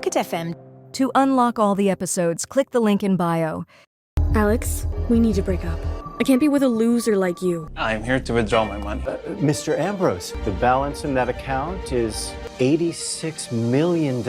Pocket FM. To unlock all the episodes, click the link in bio. Alex, we need to break up. I can't be with a loser like you. I'm here to withdraw my money. Mr. Ambrose, the balance in that account is $86 million.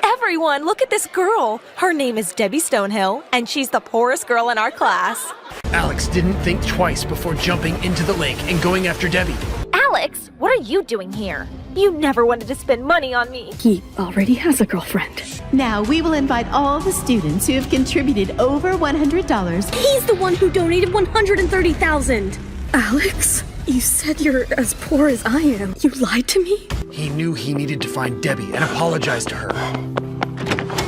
Everyone, look at this girl. Her name is Debbie Stonehill, and she's the poorest girl in our class. Alex didn't think twice before jumping into the lake and going after Debbie. Alex, what are you doing here? You never wanted to spend money on me. He already has a girlfriend. Now we will invite all the students who have contributed over $100. He's the one who donated $130,000. Alex, you said you're as poor as I am. You lied to me? He knew he needed to find Debbie and apologize to her.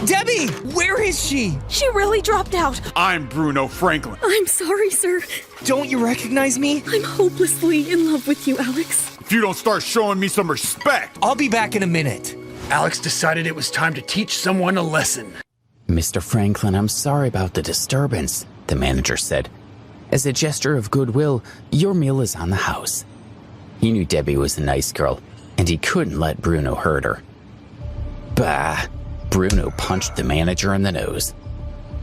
Debbie, where is she? She really dropped out. I'm Bruno Franklin. I'm sorry, sir. Don't you recognize me? I'm hopelessly in love with you, Alex. If you don't start showing me some respect, I'll be back in a minute. Alex decided it was time to teach someone a lesson. Mr. Franklin, I'm sorry about the disturbance, the manager said. As a gesture of goodwill, your meal is on the house. He knew Debbie was a nice girl, and he couldn't let Bruno hurt her. Bah! Bruno punched the manager in the nose.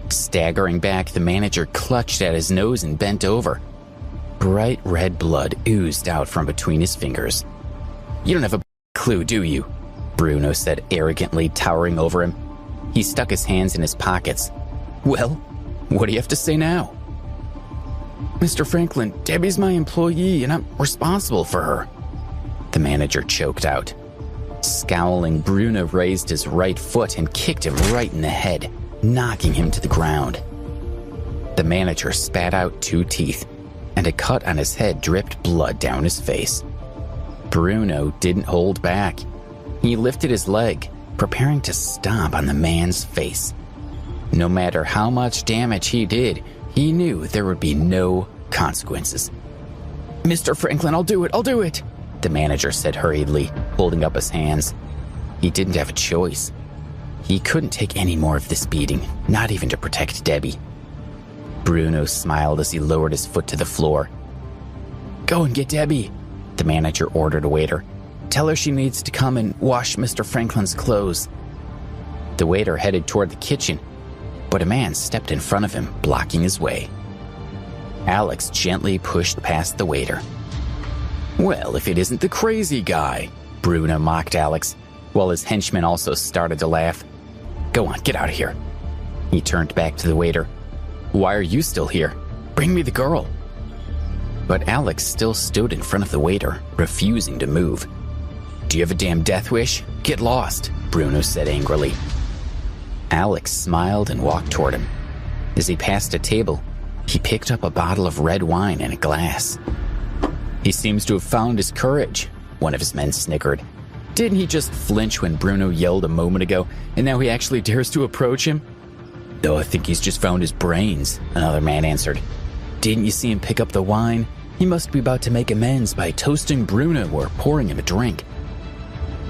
Staggering back, the manager clutched at his nose and bent over. Bright red blood oozed out from between his fingers. You don't have a clue, do you? Bruno said arrogantly, towering over him. He stuck his hands in his pockets. Well, what do you have to say now? Mr. Franklin, Debbie's my employee and I'm responsible for her. The manager choked out. Scowling, Bruno raised his right foot and kicked him right in the head, knocking him to the ground. The manager spat out 2 teeth, and a cut on his head dripped blood down his face. Bruno didn't hold back. He lifted his leg, preparing to stomp on the man's face. No matter how much damage he did, he knew there would be no consequences. Mr. Franklin, I'll do it, the manager said hurriedly, holding up his hands. He didn't have a choice. He couldn't take any more of this beating, not even to protect Debbie. Bruno smiled as he lowered his foot to the floor. Go and get Debbie, the manager ordered a waiter. Tell her she needs to come and wash Mr. Franklin's clothes. The waiter headed toward the kitchen, but a man stepped in front of him, blocking his way. Alex gently pushed past the waiter. Well, if it isn't the crazy guy, Bruno mocked Alex, while his henchmen also started to laugh. Go on, get out of here. He turned back to the waiter. Why are you still here? Bring me the girl. But Alex still stood in front of the waiter, refusing to move. Do you have a damn death wish? Get lost, Bruno said angrily. Alex smiled and walked toward him. As he passed a table, he picked up a bottle of red wine and a glass. He seems to have found his courage, one of his men snickered. Didn't he just flinch when Bruno yelled a moment ago, and now he actually dares to approach him? No, I think he's just found his brains, another man answered. Didn't you see him pick up the wine? He must be about to make amends by toasting Bruno or pouring him a drink.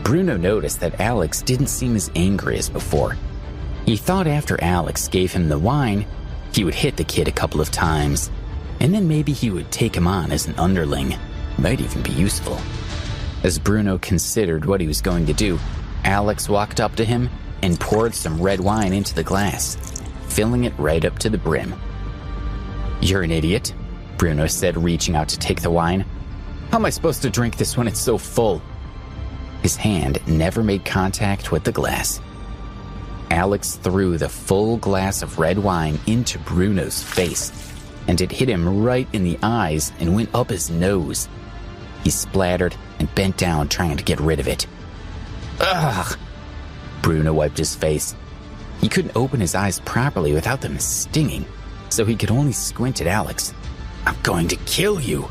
Bruno noticed that Alex didn't seem as angry as before. He thought after Alex gave him the wine, he would hit the kid a couple of times, and then maybe he would take him on as an underling. Might even be useful. As Bruno considered what he was going to do, Alex walked up to him and poured some red wine into the glass, filling it right up to the brim. You're an idiot, Bruno said, reaching out to take the wine. How am I supposed to drink this when it's so full? His hand never made contact with the glass. Alex threw the full glass of red wine into Bruno's face, and it hit him right in the eyes and went up his nose. He splattered and bent down, trying to get rid of it. Ugh! Bruno wiped his face. He couldn't open his eyes properly without them stinging, so he could only squint at Alex. I'm going to kill you!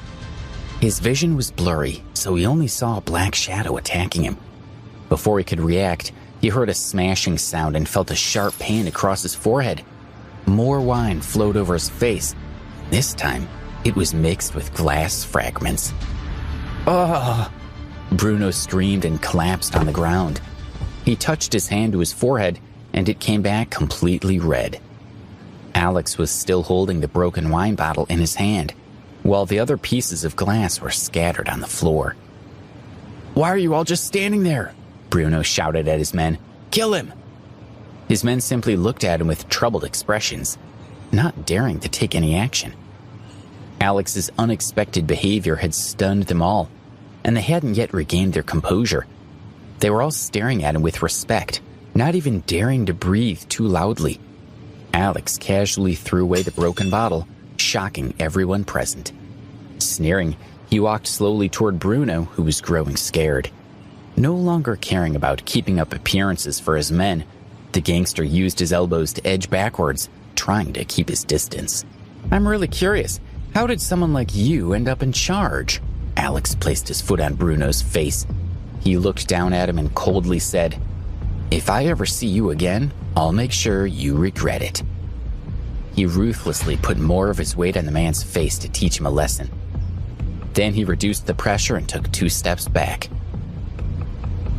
His vision was blurry, so he only saw a black shadow attacking him. Before he could react, he heard a smashing sound and felt a sharp pain across his forehead. More wine flowed over his face. This time, it was mixed with glass fragments. Ugh! Bruno screamed and collapsed on the ground. He touched his hand to his forehead, and it came back completely red. Alex was still holding the broken wine bottle in his hand, while the other pieces of glass were scattered on the floor. Why are you all just standing there? Bruno shouted at his men. Kill him! His men simply looked at him with troubled expressions, not daring to take any action. Alex's unexpected behavior had stunned them all, and they hadn't yet regained their composure. They were all staring at him with respect, not even daring to breathe too loudly. Alex casually threw away the broken bottle, shocking everyone present. Sneering, he walked slowly toward Bruno, who was growing scared. No longer caring about keeping up appearances for his men, the gangster used his elbows to edge backwards, trying to keep his distance. "I'm really curious. How did someone like you end up in charge?" Alex placed his foot on Bruno's face. He looked down at him and coldly said, "If I ever see you again, I'll make sure you regret it." He ruthlessly put more of his weight on the man's face to teach him a lesson. Then he reduced the pressure and took 2 steps back.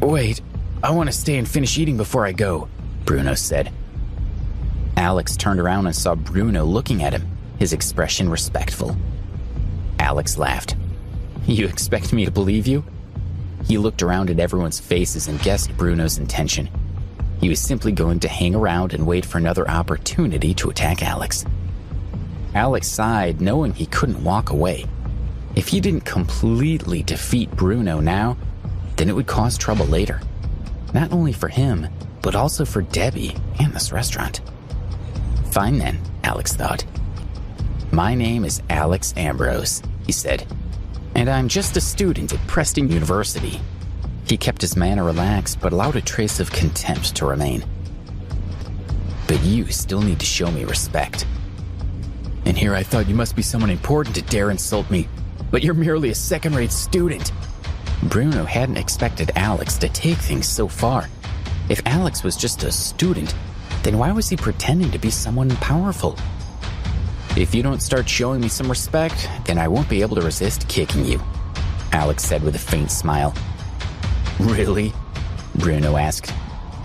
"Wait, I want to stay and finish eating before I go," Bruno said. Alex turned around and saw Bruno looking at him, his expression respectful. Alex laughed. "You expect me to believe you?" He looked around at everyone's faces and guessed Bruno's intention. He was simply going to hang around and wait for another opportunity to attack Alex. Alex sighed, knowing he couldn't walk away. If he didn't completely defeat Bruno now, then it would cause trouble later. Not only for him, but also for Debbie and this restaurant. "Fine then," Alex thought. "My name is Alex Ambrose," he said, "and I'm just a student at Preston University." He kept his manner relaxed, but allowed a trace of contempt to remain. "But you still need to show me respect. And here I thought you must be someone important to dare insult me, but you're merely a second-rate student." Bruno hadn't expected Alex to take things so far. If Alex was just a student, then why was he pretending to be someone powerful? "If you don't start showing me some respect, then I won't be able to resist kicking you," Alex said with a faint smile. "Really?" Bruno asked.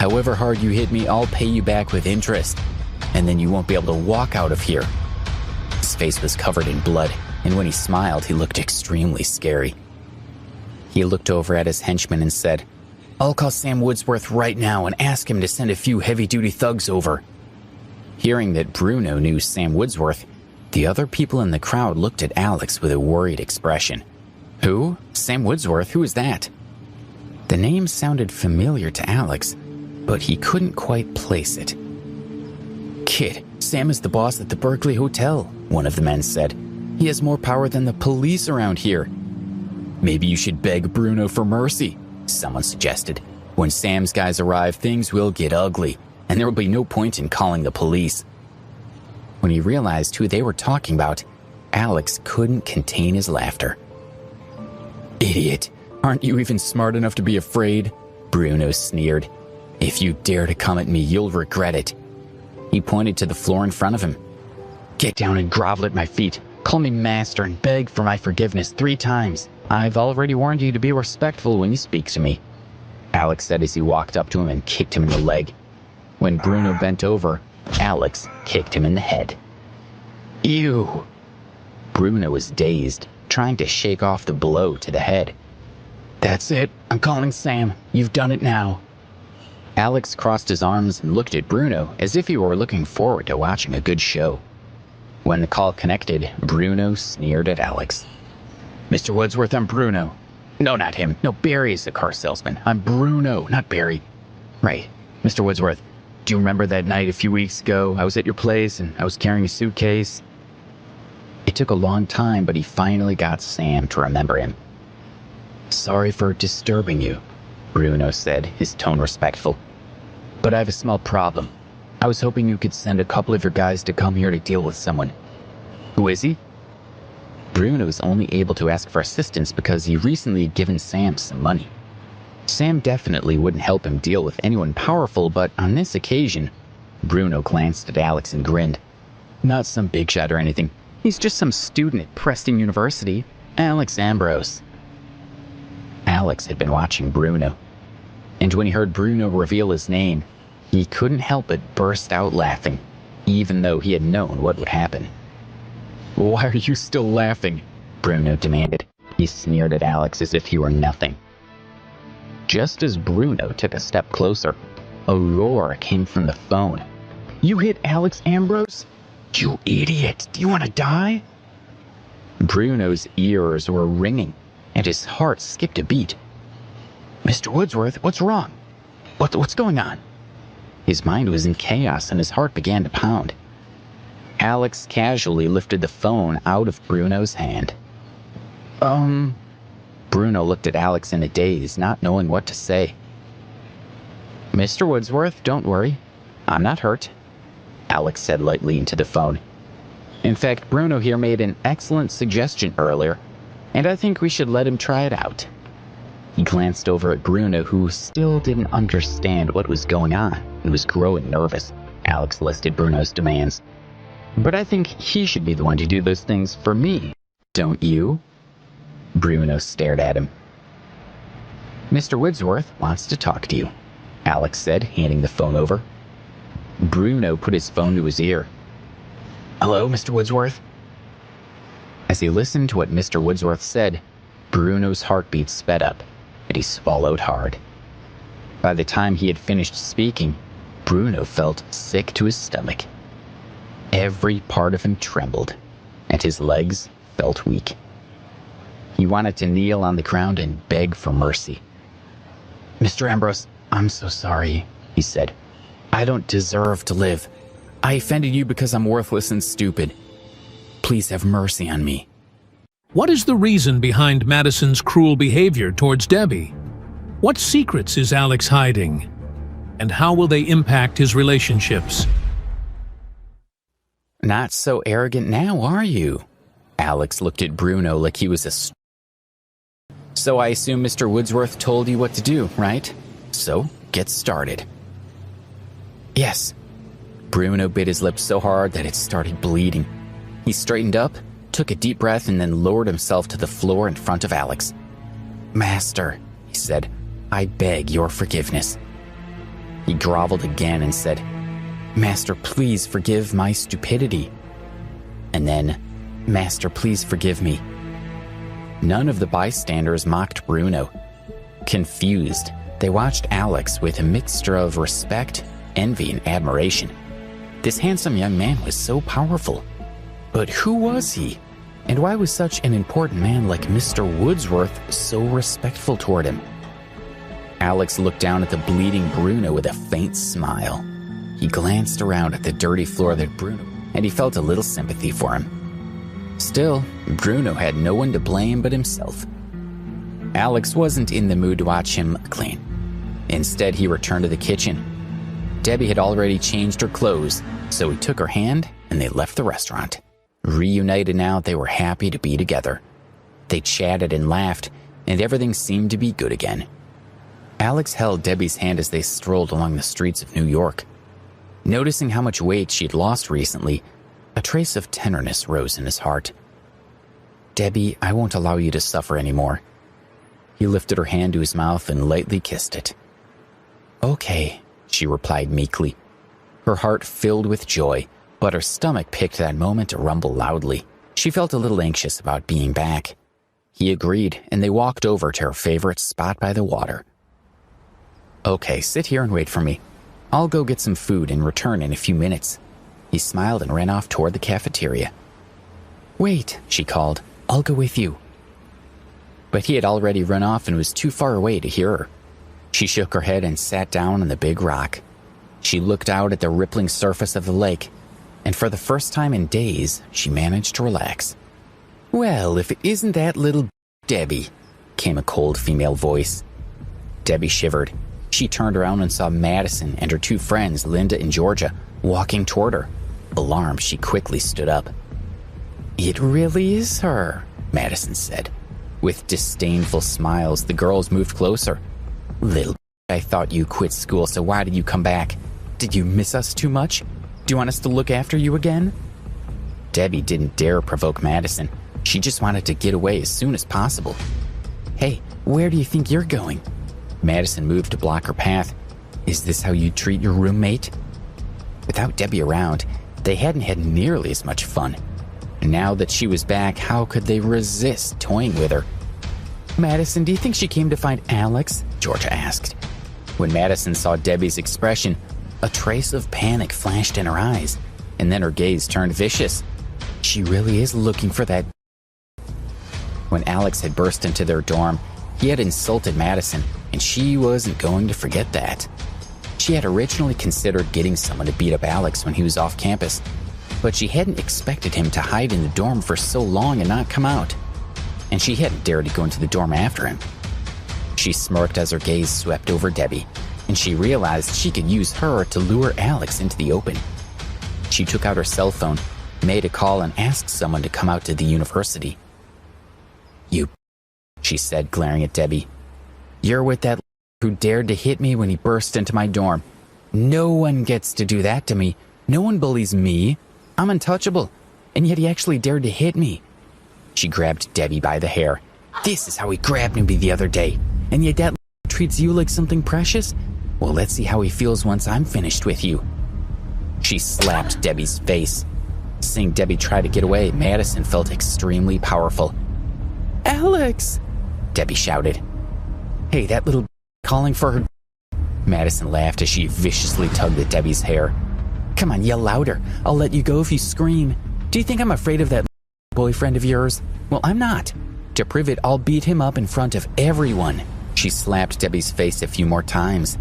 "However hard you hit me, I'll pay you back with interest, and then you won't be able to walk out of here." His face was covered in blood, and when he smiled, he looked extremely scary. He looked over at his henchman and said, "I'll call Sam Woodsworth right now and ask him to send a few heavy-duty thugs over." Hearing that Bruno knew Sam Woodsworth, the other people in the crowd looked at Alex with a worried expression. "Who? Sam Woodsworth? Who is that?" The name sounded familiar to Alex, but he couldn't quite place it. "Kid, Sam is the boss at the Berkeley Hotel," one of the men said. "He has more power than the police around here." "Maybe you should beg Bruno for mercy," someone suggested. "When Sam's guys arrive, things will get ugly, and there will be no point in calling the police." When he realized who they were talking about, Alex couldn't contain his laughter. "Idiot, aren't you even smart enough to be afraid?" Bruno sneered. "If you dare to come at me, you'll regret it." He pointed to the floor in front of him. "Get down and grovel at my feet. Call me master and beg for my forgiveness 3 times. I've already warned you to be respectful when you speak to me," Alex said as he walked up to him and kicked him in the leg. When Bruno bent over, Alex kicked him in the head. "Ew!" Bruno was dazed, trying to shake off the blow to the head. "That's it. I'm calling Sam. You've done it now." Alex crossed his arms and looked at Bruno as if he were looking forward to watching a good show. When the call connected, Bruno sneered at Alex. "Mr. Woodsworth, I'm Bruno." "No, not him. No, Barry is the car salesman. I'm Bruno, not Barry." "Right. Mr. Woodsworth, do you remember that night a few weeks ago? I was at your place and I was carrying a suitcase." It took a long time, but he finally got Sam to remember him. "Sorry for disturbing you," Bruno said, his tone respectful. "But I have a small problem. I was hoping you could send a couple of your guys to come here to deal with someone." "Who is he?" Bruno was only able to ask for assistance because he recently had given Sam some money. Sam definitely wouldn't help him deal with anyone powerful, but on this occasion, Bruno glanced at Alex and grinned. "Not some big shot or anything. He's just some student at Preston University, Alex Ambrose." Alex had been watching Bruno, and when he heard Bruno reveal his name, he couldn't help but burst out laughing, even though he had known what would happen. "Why are you still laughing?" Bruno demanded. He sneered at Alex as if he were nothing. Just as Bruno took a step closer, A roar came from the phone. "You hit Alex, Ambrose? You idiot! Do you want to die?" Bruno's ears were ringing, and his heart skipped a beat. "Mr. Woodsworth, what's wrong? What's going on?" His mind was in chaos, and his heart began to pound. Alex casually lifted the phone out of Bruno's hand. Bruno looked at Alex in a daze, not knowing what to say. "Mr. Woodsworth, don't worry. I'm not hurt," Alex said lightly into the phone. "In fact, Bruno here made an excellent suggestion earlier, and I think we should let him try it out." He glanced over at Bruno, who still didn't understand what was going on and was growing nervous. Alex listed Bruno's demands. "But I think he should be the one to do those things for me, don't you?" Bruno stared at him. "Mr. Woodsworth wants to talk to you," Alex said, handing the phone over. Bruno put his phone to his ear. "Hello, Mr. Woodsworth?" As he listened to what Mr. Woodsworth said, Bruno's heartbeat sped up, and he swallowed hard. By the time he had finished speaking, Bruno felt sick to his stomach. Every part of him trembled, and his legs felt weak. He wanted to kneel on the ground and beg for mercy. "Mr. Ambrose, I'm so sorry," he said. "I don't deserve to live. I offended you because I'm worthless and stupid. Please have mercy on me." What is the reason behind Madison's cruel behavior towards Debbie? What secrets is Alex hiding? And how will they impact his relationships? "Not so arrogant now, are you?" Alex looked at Bruno like he was "So I assume Mr. Woodsworth told you what to do, right? So, get started." "Yes." Bruno bit his lip so hard that it started bleeding. He straightened up, took a deep breath, and then lowered himself to the floor in front of Alex. "Master," he said, "I beg your forgiveness." He groveled again and said, "Master, please forgive my stupidity." And then, "Master, please forgive me." None of the bystanders mocked Bruno. Confused, they watched Alex with a mixture of respect, envy, and admiration. This handsome young man was so powerful. But who was he? And why was such an important man like Mr. Woodsworth so respectful toward him? Alex looked down at the bleeding Bruno with a faint smile. He glanced around at the dirty floor that Bruno, and he felt a little sympathy for him. Still, Bruno had no one to blame but himself. Alex wasn't in the mood to watch him clean. Instead, he returned to the kitchen. Debbie had already changed her clothes, so he took her hand and they left the restaurant. Reunited now, they were happy to be together. They chatted and laughed, and everything seemed to be good again. Alex held Debbie's hand as they strolled along the streets of New York. Noticing how much weight she'd lost recently, a trace of tenderness rose in his heart. "Debbie, I won't allow you to suffer anymore." He lifted her hand to his mouth and lightly kissed it. "Okay," she replied meekly. Her heart filled with joy, but her stomach picked that moment to rumble loudly. She felt a little anxious about being back. He agreed, and they walked over to her favorite spot by the water. "Okay, sit here and wait for me. I'll go get some food and return in a few minutes." He smiled and ran off toward the cafeteria. "Wait," she called. "I'll go with you." But he had already run off and was too far away to hear her. She shook her head and sat down on the big rock. She looked out at the rippling surface of the lake, and for the first time in days, she managed to relax. "Well, if it isn't that little Debbie," came a cold female voice. Debbie shivered. She turned around and saw Madison and her two friends, Linda and Georgia, walking toward her. Alarmed, she quickly stood up. "It really is her," Madison said. With disdainful smiles, the girls moved closer. "Little, I thought you quit school, so why did you come back? Did you miss us too much? Do you want us to look after you again?" Debbie didn't dare provoke Madison. She just wanted to get away as soon as possible. "Hey, where do you think you're going?" Madison moved to block her path. "Is this how you treat your roommate?" Without Debbie around, they hadn't had nearly as much fun. Now that she was back, how could they resist toying with her? "Madison, do you think she came to find Alex?" Georgia asked. When Madison saw Debbie's expression, a trace of panic flashed in her eyes, and then her gaze turned vicious. She really is looking for that. When Alex had burst into their dorm, he had insulted Madison, and she wasn't going to forget that. She had originally considered getting someone to beat up Alex when he was off campus, but she hadn't expected him to hide in the dorm for so long and not come out. And she hadn't dared to go into the dorm after him. She smirked as her gaze swept over Debbie, and she realized she could use her to lure Alex into the open. She took out her cell phone, made a call, and asked someone to come out to the university. "You," she said, glaring at Debbie. "You're with that who dared to hit me when he burst into my dorm. No one gets to do that to me. No one bullies me. I'm untouchable. And yet he actually dared to hit me." She grabbed Debbie by the hair. "This is how he grabbed me the other day. And yet that treats you like something precious? Well, let's see how he feels once I'm finished with you." She slapped Debbie's face. Seeing Debbie try to get away, Madison felt extremely powerful. "Alex!" Debbie shouted. "Hey, that little calling for her." Madison laughed as she viciously tugged at Debbie's hair. "Come on, yell louder. I'll let you go if you scream. Do you think I'm afraid of that boyfriend of yours? Well, I'm not. To prove it, I'll beat him up in front of everyone." She slapped Debbie's face a few more times.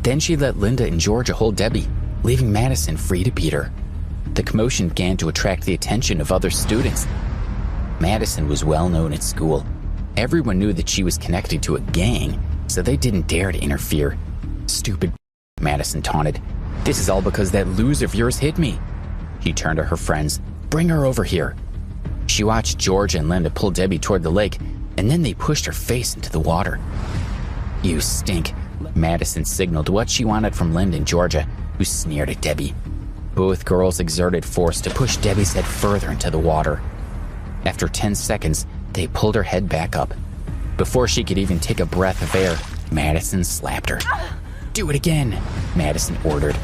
Then she let Linda and Georgia hold Debbie, leaving Madison free to beat her. The commotion began to attract the attention of other students. Madison was well known at school. Everyone knew that she was connected to a gang, so they didn't dare to interfere. "Stupid," Madison taunted. "This is all because that loser of yours hit me." She turned to her friends. "Bring her over here." She watched Georgia and Linda pull Debbie toward the lake, and then they pushed her face into the water. "You stink," Madison signaled what she wanted from Linda and Georgia, who sneered at Debbie. Both girls exerted force to push Debbie's head further into the water. After 10 seconds, they pulled her head back up. Before she could even take a breath of air, Madison slapped her. "Do it again," Madison ordered.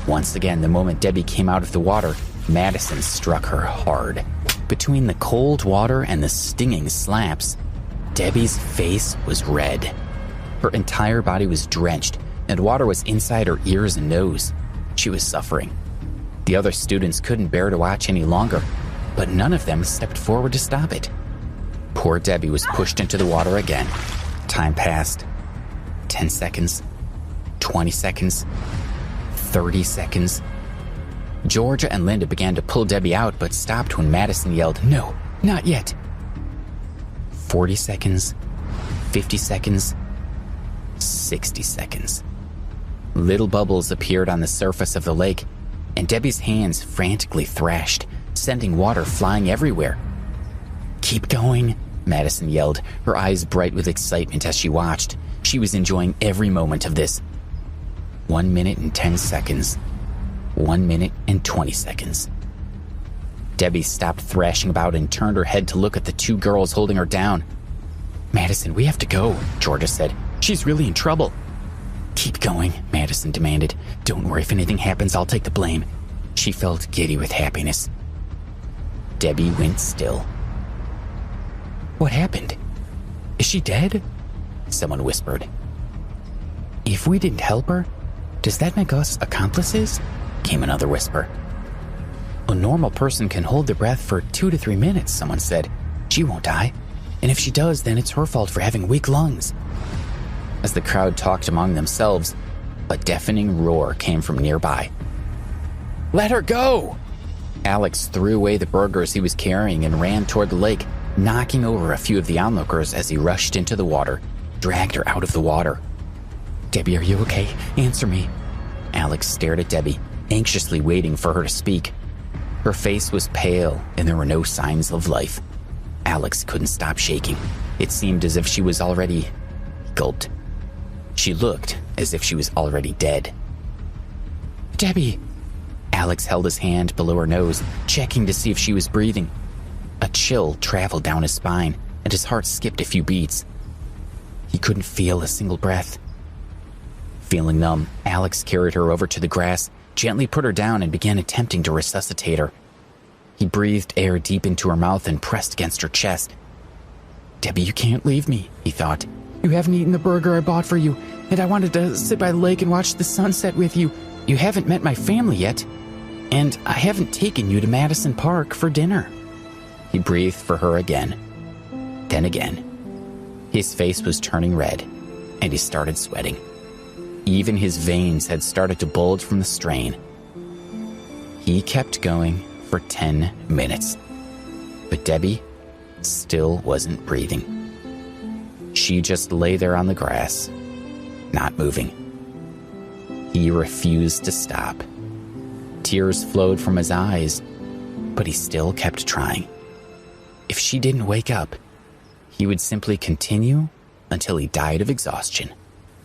Once again, the moment Debbie came out of the water, Madison struck her hard. Between the cold water and the stinging slaps, Debbie's face was red. Her entire body was drenched, and water was inside her ears and nose. She was suffering. The other students couldn't bear to watch any longer, but none of them stepped forward to stop it. Poor Debbie was pushed into the water again. Time passed. 10 seconds. 20 seconds. 30 seconds. Georgia and Linda began to pull Debbie out, but stopped when Madison yelled, "No, not yet." 40 seconds. 50 seconds. 60 seconds. Little bubbles appeared on the surface of the lake, and Debbie's hands frantically thrashed, sending water flying everywhere. "Keep going," Madison yelled, her eyes bright with excitement as she watched. She was enjoying every moment of this. 1 minute and 10 seconds. 1 minute and 20 seconds. Debbie stopped thrashing about and turned her head to look at the two girls holding her down. "Madison, we have to go," Georgia said. "She's really in trouble." "Keep going," Madison demanded. "Don't worry, if anything happens, I'll take the blame." She felt giddy with happiness. Debbie went still. "What happened? Is she dead?" Someone whispered. "If we didn't help her, does that make us accomplices?" Came another whisper. "A normal person can hold their breath for 2 to 3 minutes," someone said. "She won't die. And if she does, then it's her fault for having weak lungs." As the crowd talked among themselves, a deafening roar came from nearby. "Let her go!" Alex threw away the burgers he was carrying and ran toward the lake, knocking over a few of the onlookers as he rushed into the water, dragged her out of the water. "Debbie, are you okay? Answer me." Alex stared at Debbie, anxiously waiting for her to speak. Her face was pale, and there were no signs of life. Alex couldn't stop shaking. It seemed as if she was already... gulped. She looked as if she was already dead. "Debbie!" Alex held his hand below her nose, checking to see if she was breathing. A chill traveled down his spine, and his heart skipped a few beats. He couldn't feel a single breath. Feeling numb, Alex carried her over to the grass, gently put her down, and began attempting to resuscitate her. He breathed air deep into her mouth and pressed against her chest. "Debbie, you can't leave me," he thought. You haven't eaten the burger I bought for you, and I wanted to sit by the lake and watch the sunset with you. You haven't met my family yet, and I haven't taken you to Madison Park for dinner." He breathed for her again, then again. His face was turning red, and he started sweating. Even his veins had started to bulge from the strain. He kept going for 10 minutes, but Debbie still wasn't breathing. She just lay there on the grass, not moving. He refused to stop. Tears flowed from his eyes, but he still kept trying. If she didn't wake up, he would simply continue until he died of exhaustion.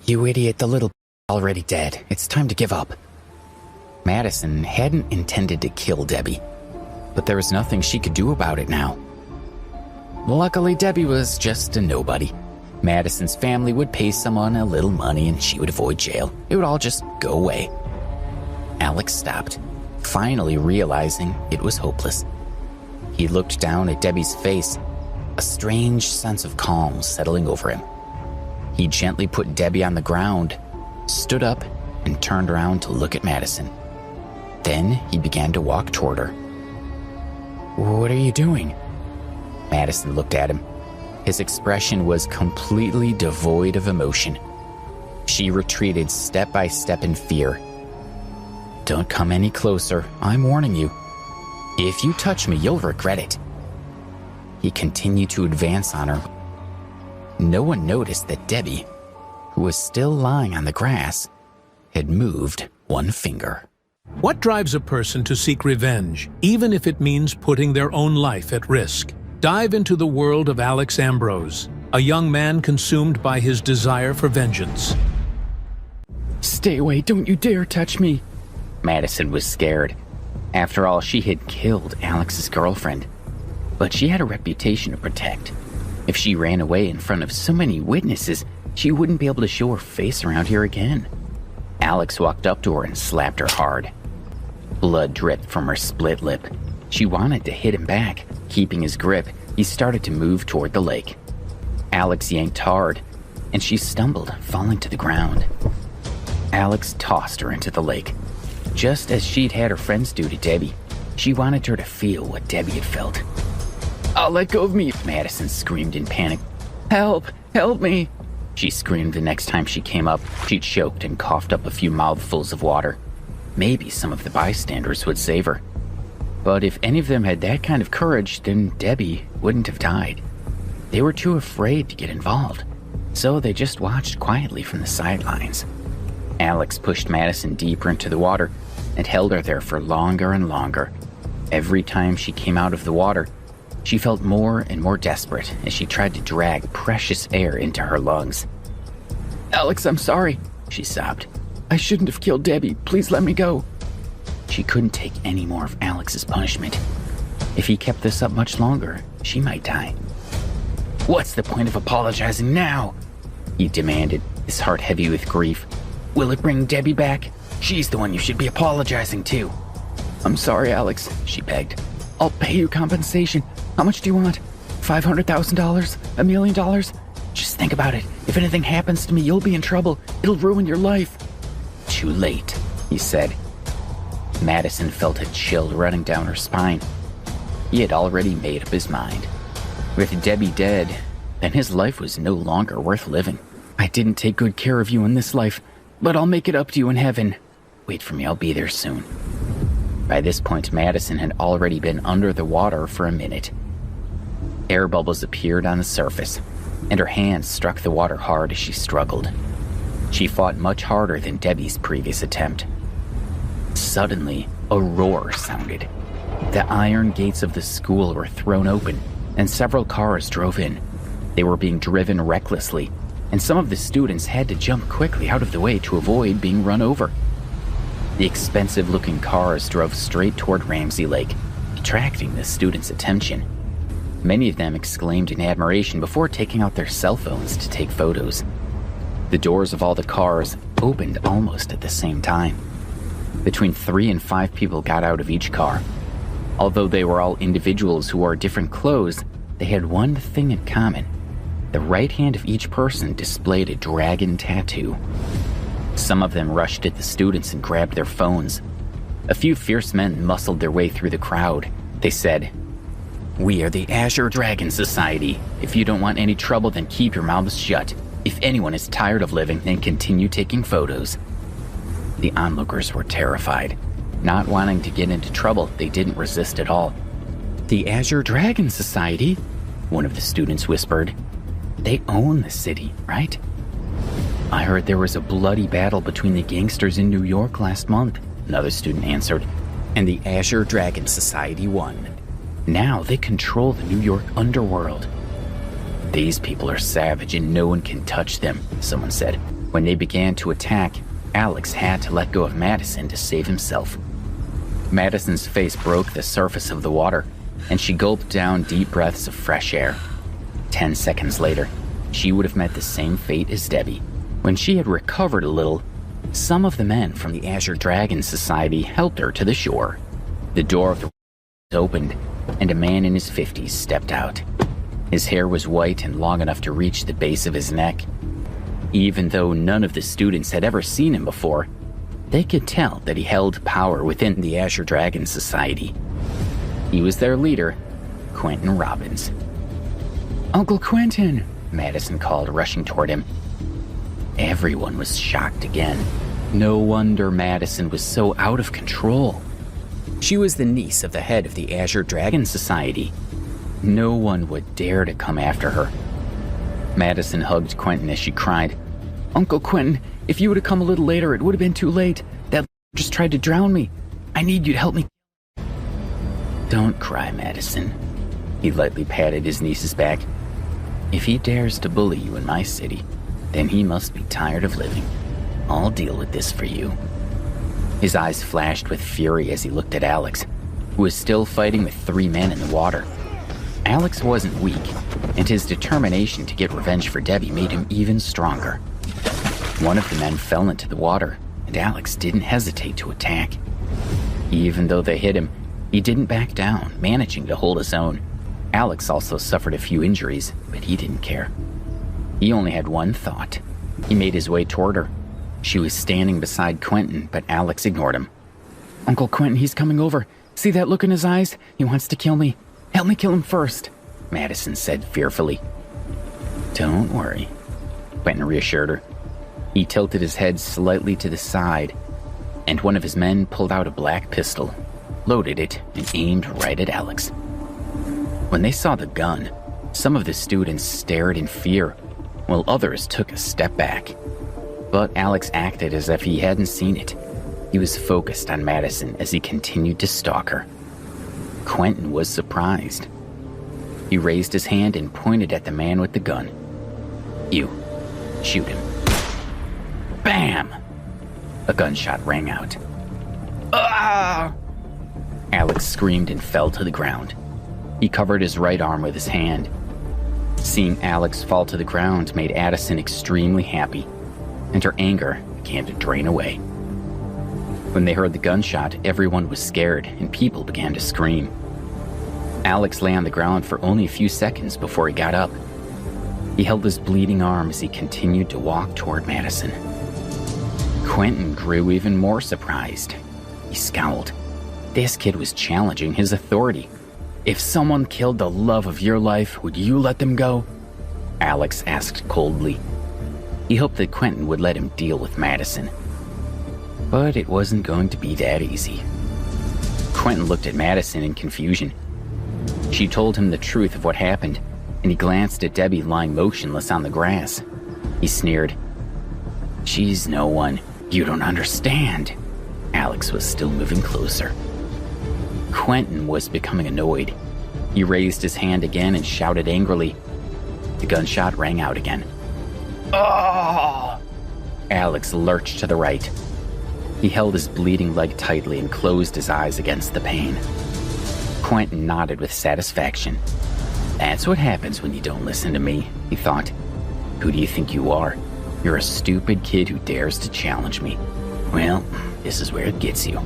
"You idiot, the little already dead. It's time to give up." Madison hadn't intended to kill Debbie, but there was nothing she could do about it now. Luckily, Debbie was just a nobody. Madison's family would pay someone a little money and she would avoid jail. It would all just go away. Alex stopped, finally realizing it was hopeless. He looked down at Debbie's face, a strange sense of calm settling over him. He gently put Debbie on the ground, stood up, and turned around to look at Madison. Then he began to walk toward her. "What are you doing?" Madison looked at him. His expression was completely devoid of emotion. She retreated step by step in fear. "Don't come any closer, I'm warning you. If you touch me, you'll regret it." He continued to advance on her. No one noticed that Debbie, who was still lying on the grass, had moved one finger. What drives a person to seek revenge, even if it means putting their own life at risk? Dive into the world of Alex Ambrose, a young man consumed by his desire for vengeance. "Stay away, don't you dare touch me." Madison was scared. After all, she had killed Alex's girlfriend. But she had a reputation to protect. If she ran away in front of so many witnesses, she wouldn't be able to show her face around here again. Alex walked up to her and slapped her hard. Blood dripped from her split lip. She wanted to hit him back. Keeping his grip, he started to move toward the lake. Alex yanked hard, and she stumbled, falling to the ground. Alex tossed her into the lake, just as she'd had her friends do to Debbie. She wanted her to feel what Debbie had felt. "Oh, let go of me!" Madison screamed in panic. "Help! Help me!" She screamed the next time she came up. She choked and coughed up a few mouthfuls of water. Maybe some of the bystanders would save her. But if any of them had that kind of courage, then Debbie wouldn't have died. They were too afraid to get involved, so they just watched quietly from the sidelines. Alex pushed Madison deeper into the water and held her there for longer and longer. Every time she came out of the water, she felt more and more desperate as she tried to drag precious air into her lungs. "Alex, I'm sorry," she sobbed. "I shouldn't have killed Debbie. Please let me go." She couldn't take any more of Alex's punishment. If he kept this up much longer, she might die. "What's the point of apologizing now?" he demanded, his heart heavy with grief. "Will it bring Debbie back? She's the one you should be apologizing to." "I'm sorry, Alex," she begged. "I'll pay you compensation. How much do you want? $500,000? $1 million? Just think about it. If anything happens to me, you'll be in trouble. It'll ruin your life." "Too late," he said. Madison felt a chill running down her spine. He had already made up his mind. With Debbie dead, then his life was no longer worth living. "I didn't take good care of you in this life, but I'll make it up to you in heaven. Wait for me, I'll be there soon." By this point, Madison had already been under the water for a minute. Air bubbles appeared on the surface, and her hands struck the water hard as she struggled. She fought much harder than Debbie's previous attempt. Suddenly, a roar sounded. The iron gates of the school were thrown open, and several cars drove in. They were being driven recklessly, and some of the students had to jump quickly out of the way to avoid being run over. The expensive-looking cars drove straight toward Ramsey Lake, attracting the students' attention. Many of them exclaimed in admiration before taking out their cell phones to take photos. The doors of all the cars opened almost at the same time. Between 3 and 5 people got out of each car. Although they were all individuals who wore different clothes, they had one thing in common. The right hand of each person displayed a dragon tattoo. Some of them rushed at the students and grabbed their phones. A few fierce men muscled their way through the crowd. They said, "We are the Azure Dragon Society. If you don't want any trouble, then keep your mouths shut. If anyone is tired of living, then continue taking photos." The onlookers were terrified. Not wanting to get into trouble, they didn't resist at all. "The Azure Dragon Society?" one of the students whispered. "They own the city, right?" "I heard there was a bloody battle between the gangsters in New York last month," another student answered, "and the Azure Dragon Society won. Now they control the New York underworld." "These people are savage and no one can touch them," someone said. When they began to attack, Alex had to let go of Madison to save himself. Madison's face broke the surface of the water, and she gulped down deep breaths of fresh air. 10 seconds later, she would have met the same fate as Debbie. When she had recovered a little, some of the men from the Azure Dragon Society helped her to the shore. The door of the opened, and a man in his 50s stepped out. His hair was white and long enough to reach the base of his neck. Even though none of the students had ever seen him before, they could tell that he held power within the Azure Dragon Society. He was their leader, Quentin Robbins. "Uncle Quentin!" Madison called, rushing toward him. Everyone was shocked again. No wonder Madison was so out of control. She was the niece of the head of the Azure Dragon Society. No one would dare to come after her. Madison hugged Quentin as she cried, "Uncle Quentin, if you would have come a little later, it would have been too late. That just tried to drown me. I need you to help me." "Don't cry, Madison." He lightly patted his niece's back. "If he dares to bully you in my city, then he must be tired of living. I'll deal with this for you." His eyes flashed with fury as he looked at Alex, who was still fighting with 3 men in the water. Alex wasn't weak, and his determination to get revenge for Debbie made him even stronger. One of the men fell into the water, and Alex didn't hesitate to attack. Even though they hit him, he didn't back down, managing to hold his own. Alex also suffered a few injuries, but he didn't care. He only had one thought. He made his way toward her. She was standing beside Quentin, but Alex ignored him. "Uncle Quentin, he's coming over. See that look in his eyes? He wants to kill me. Help me kill him first," Madison said fearfully. "Don't worry," Quentin reassured her. He tilted his head slightly to the side, and one of his men pulled out a black pistol, loaded it, and aimed right at Alex. When they saw the gun, some of the students stared in fear, while others took a step back. But Alex acted as if he hadn't seen it. He was focused on Madison as he continued to stalk her. Quentin was surprised. He raised his hand and pointed at the man with the gun. "You, shoot him." Bam! A gunshot rang out. "Ah!" Alex screamed and fell to the ground. He covered his right arm with his hand. Seeing Alex fall to the ground made Addison extremely happy, and her anger began to drain away. When they heard the gunshot, everyone was scared and people began to scream. Alex lay on the ground for only a few seconds before he got up. He held his bleeding arm as he continued to walk toward Madison. Quentin grew even more surprised. He scowled. This kid was challenging his authority. "If someone killed the love of your life, would you let them go?" Alex asked coldly. He hoped that Quentin would let him deal with Madison. But it wasn't going to be that easy. Quentin looked at Madison in confusion. She told him the truth of what happened, and he glanced at Debbie lying motionless on the grass. He sneered. "She's no one. You don't understand." Alex was still moving closer. Quentin was becoming annoyed. He raised his hand again and shouted angrily. The gunshot rang out again. "Oh!" Alex lurched to the right. He held his bleeding leg tightly and closed his eyes against the pain. Quentin nodded with satisfaction. "That's what happens when you don't listen to me," he thought. "Who do you think you are? You're a stupid kid who dares to challenge me. Well, this is where it gets you."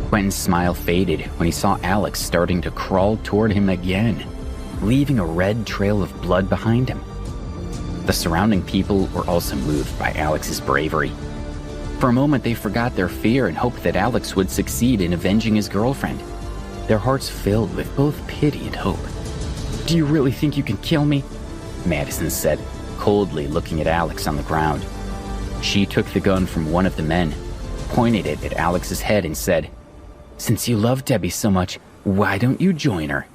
Quentin's smile faded when he saw Alex starting to crawl toward him again. leaving a red trail of blood behind him. The surrounding people were also moved by Alex's bravery. For a moment, they forgot their fear and hoped that Alex would succeed in avenging his girlfriend. Their hearts filled with both pity and hope. "Do you really think you can kill me?" Madison said, coldly looking at Alex on the ground. She took the gun from one of the men, pointed it at Alex's head, and said, "Since you love Debbie so much, why don't you join her?"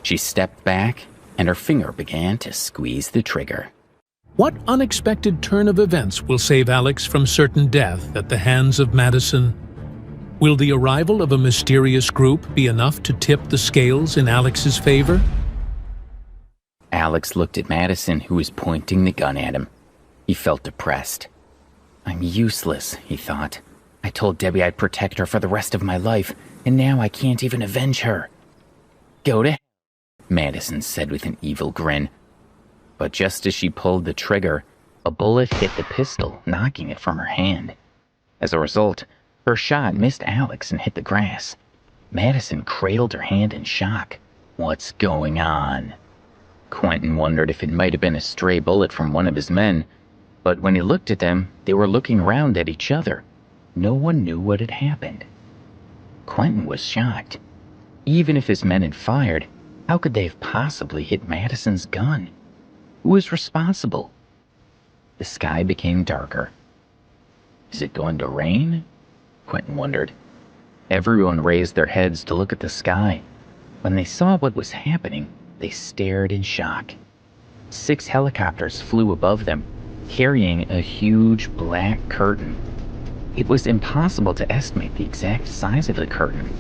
She stepped back, and her finger began to squeeze the trigger. What unexpected turn of events will save Alex from certain death at the hands of Madison? Will the arrival of a mysterious group be enough to tip the scales in Alex's favor? Alex looked at Madison, who was pointing the gun at him. He felt depressed. "I'm useless," he thought. "I told Debbie I'd protect her for the rest of my life, and now I can't even avenge her." "Go to hell," Madison said with an evil grin. But just as she pulled the trigger, a bullet hit the pistol, knocking it from her hand. As a result, her shot missed Alex and hit the grass. Madison cradled her hand in shock. "What's going on?" Quentin wondered if it might have been a stray bullet from one of his men, but when he looked at them, they were looking around at each other. No one knew what had happened. Quentin was shocked. Even if his men had fired, how could they have possibly hit Madison's gun? Who was responsible? The sky became darker. Is it going to rain? Quentin wondered. Everyone raised their heads to look at the sky. When they saw what was happening, they stared in shock. 6 helicopters flew above them, carrying a huge black curtain. It was impossible to estimate the exact size of the curtain.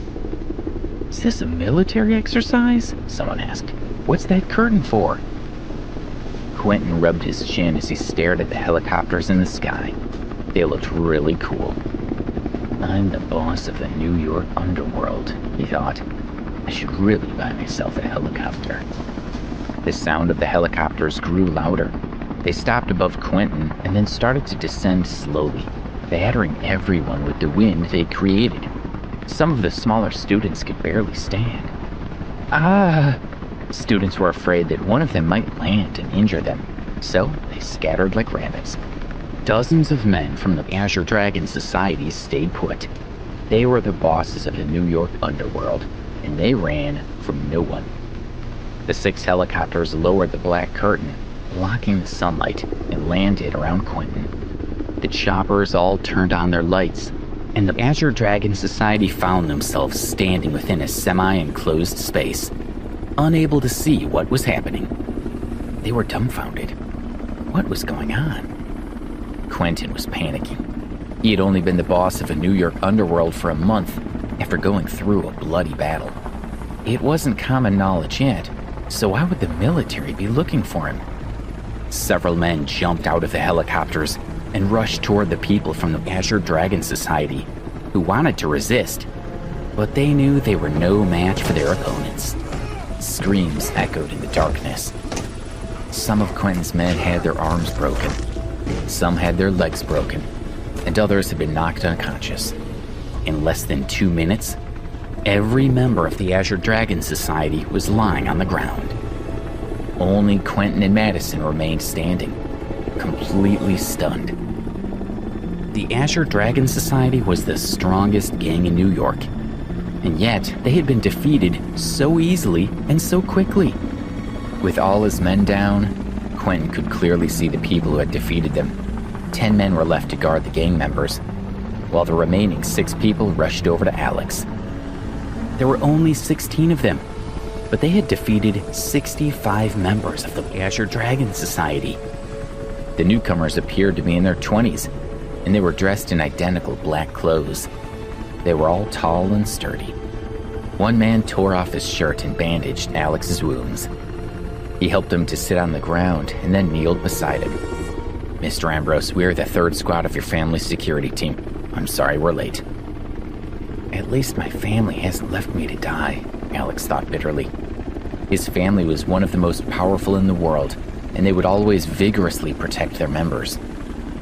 "Is this a military exercise?" someone asked. "What's that curtain for?" Quentin rubbed his chin as he stared at the helicopters in the sky. They looked really cool. "I'm the boss of the New York underworld," he thought. "I should really buy myself a helicopter." The sound of the helicopters grew louder. They stopped above Quentin and then started to descend slowly, battering everyone with the wind they created. Some of the smaller students could barely stand. "Ah!" Students were afraid that one of them might land and injure them, so they scattered like rabbits. Dozens of men from the Azure Dragon Society stayed put. They were the bosses of the New York underworld, and they ran from no one. The 6 helicopters lowered the black curtain, blocking the sunlight, and landed around Quentin. The choppers all turned on their lights, and the Azure Dragon Society found themselves standing within a semi-enclosed space, unable to see what was happening. They were dumbfounded. What was going on? Quentin was panicking. He had only been the boss of a New York underworld for a month after going through a bloody battle. It wasn't common knowledge yet, so why would the military be looking for him? Several men jumped out of the helicopters and rushed toward the people from the Azure Dragon Society, who wanted to resist, but they knew they were no match for their opponents. Screams echoed in the darkness. Some of Quentin's men had their arms broken, some had their legs broken, and others had been knocked unconscious. In less than 2 minutes, every member of the Azure Dragon Society was lying on the ground. Only Quentin and Madison remained standing, completely stunned. The Azure Dragon Society was the strongest gang in New York, and yet they had been defeated so easily and so quickly. With all his men down, Quentin could clearly see the people who had defeated them. 10 men were left to guard the gang members, while the remaining 6 people rushed over to Alex. There were only 16 of them, but they had defeated 65 members of the Azure Dragon Society. The newcomers appeared to be in their 20s, and they were dressed in identical black clothes. They were all tall and sturdy. One man tore off his shirt and bandaged Alex's wounds. He helped him to sit on the ground and then kneeled beside him. "Mr. Ambrose, we are the 3rd squad of your family's security team. I'm sorry we're late." "At least my family hasn't left me to die," Alex thought bitterly. His family was one of the most powerful in the world, and they would always vigorously protect their members.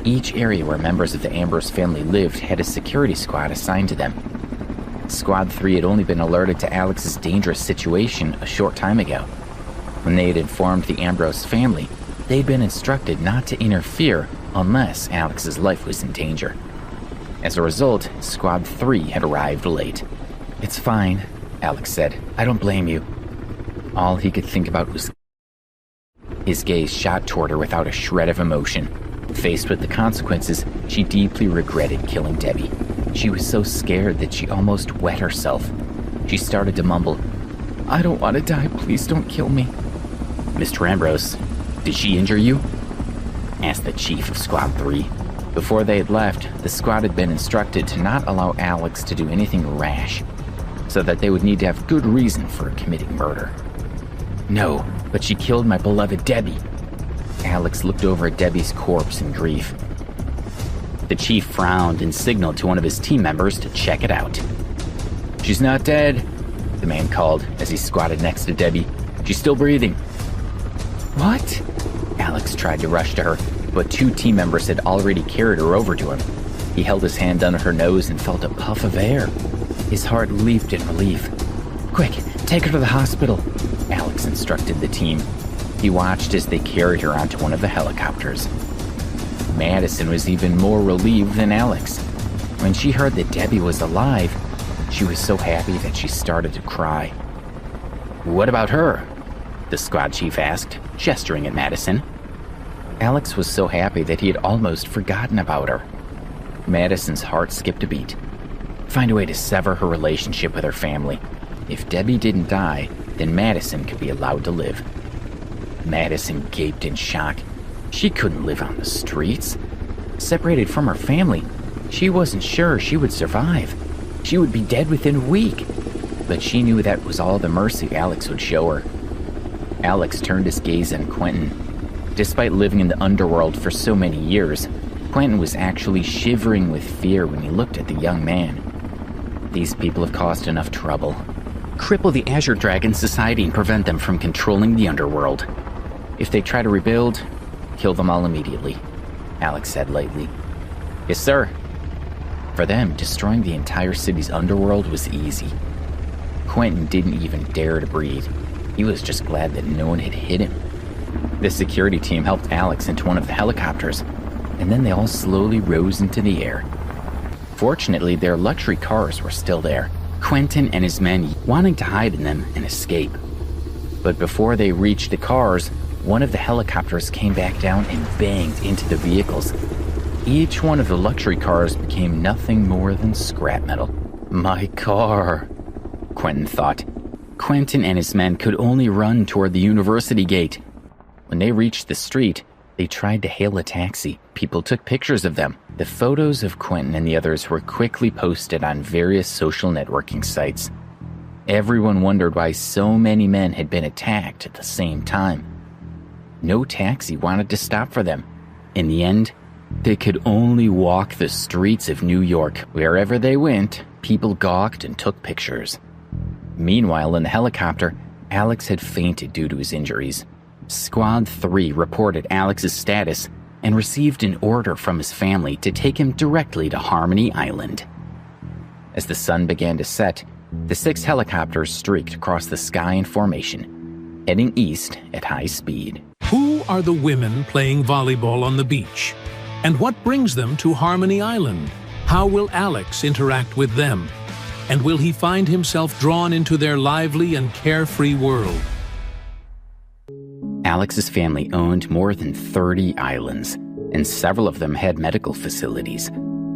Each area where members of the Ambrose family lived had a security squad assigned to them. Squad 3 had only been alerted to Alex's dangerous situation a short time ago. When they had informed the Ambrose family, they'd been instructed not to interfere unless Alex's life was in danger. As a result, Squad 3 had arrived late. "It's fine," Alex said. "I don't blame you." All he could think about was... His gaze shot toward her without a shred of emotion. Faced with the consequences, she deeply regretted killing Debbie. She was so scared that she almost wet herself. She started to mumble, "I don't want to die, please don't kill me." "Mr. Ambrose, did she injure you?" asked the chief of Squad 3. Before they had left, the squad had been instructed to not allow Alex to do anything rash, so that they would need to have good reason for committing murder. "No, but she killed my beloved Debbie." Alex looked over at Debbie's corpse in grief. The chief frowned and signaled to one of his team members to check it out. "She's not dead," the man called as he squatted next to Debbie. "She's still breathing." "What?" Alex tried to rush to her, but 2 team members had already carried her over to him. He held his hand under her nose and felt a puff of air. His heart leaped in relief. "Quick, take her to the hospital," Alex instructed the team. He watched as they carried her onto one of the helicopters. Madison was even more relieved than Alex. When she heard that Debbie was alive, she was so happy that she started to cry. "What about her?" the squad chief asked, gesturing at Madison. Alex was so happy that he had almost forgotten about her. Madison's heart skipped a beat. Find a way to sever her relationship with her family. If Debbie didn't die, then Madison could be allowed to live. Madison gaped in shock. She couldn't live on the streets. Separated from her family, she wasn't sure she would survive. She would be dead within a week. But she knew that was all the mercy Alex would show her. Alex turned his gaze on Quentin. Despite living in the underworld for so many years, Quentin was actually shivering with fear when he looked at the young man. These people have caused enough trouble. Cripple the Azure Dragon Society and prevent them from controlling the underworld. If they try to rebuild, kill them all immediately, Alex said lightly. Yes, sir. For them, destroying the entire city's underworld was easy. Quentin didn't even dare to breathe. He was just glad that no one had hit him. The security team helped Alex into one of the helicopters, and then they all slowly rose into the air. Fortunately, their luxury cars were still there, Quentin and his men wanting to hide in them and escape. But before they reached the cars, one of the helicopters came back down and banged into the vehicles. Each one of the luxury cars became nothing more than scrap metal. My car, Quentin thought. Quentin and his men could only run toward the university gate. When they reached the street, they tried to hail a taxi. People took pictures of them. The photos of Quentin and the others were quickly posted on various social networking sites. Everyone wondered why so many men had been attacked at the same time. No taxi wanted to stop for them. In the end, they could only walk the streets of New York. Wherever they went, people gawked and took pictures. Meanwhile, in the helicopter, Alex had fainted due to his injuries. Squad 3 reported Alex's status and received an order from his family to take him directly to Harmony Island. As the sun began to set, the 6 helicopters streaked across the sky in formation, heading east at high speed. Who are the women playing volleyball on the beach? And what brings them to Harmony Island? How will Alex interact with them? And will he find himself drawn into their lively and carefree world? Alex's family owned more than 30 islands, and several of them had medical facilities.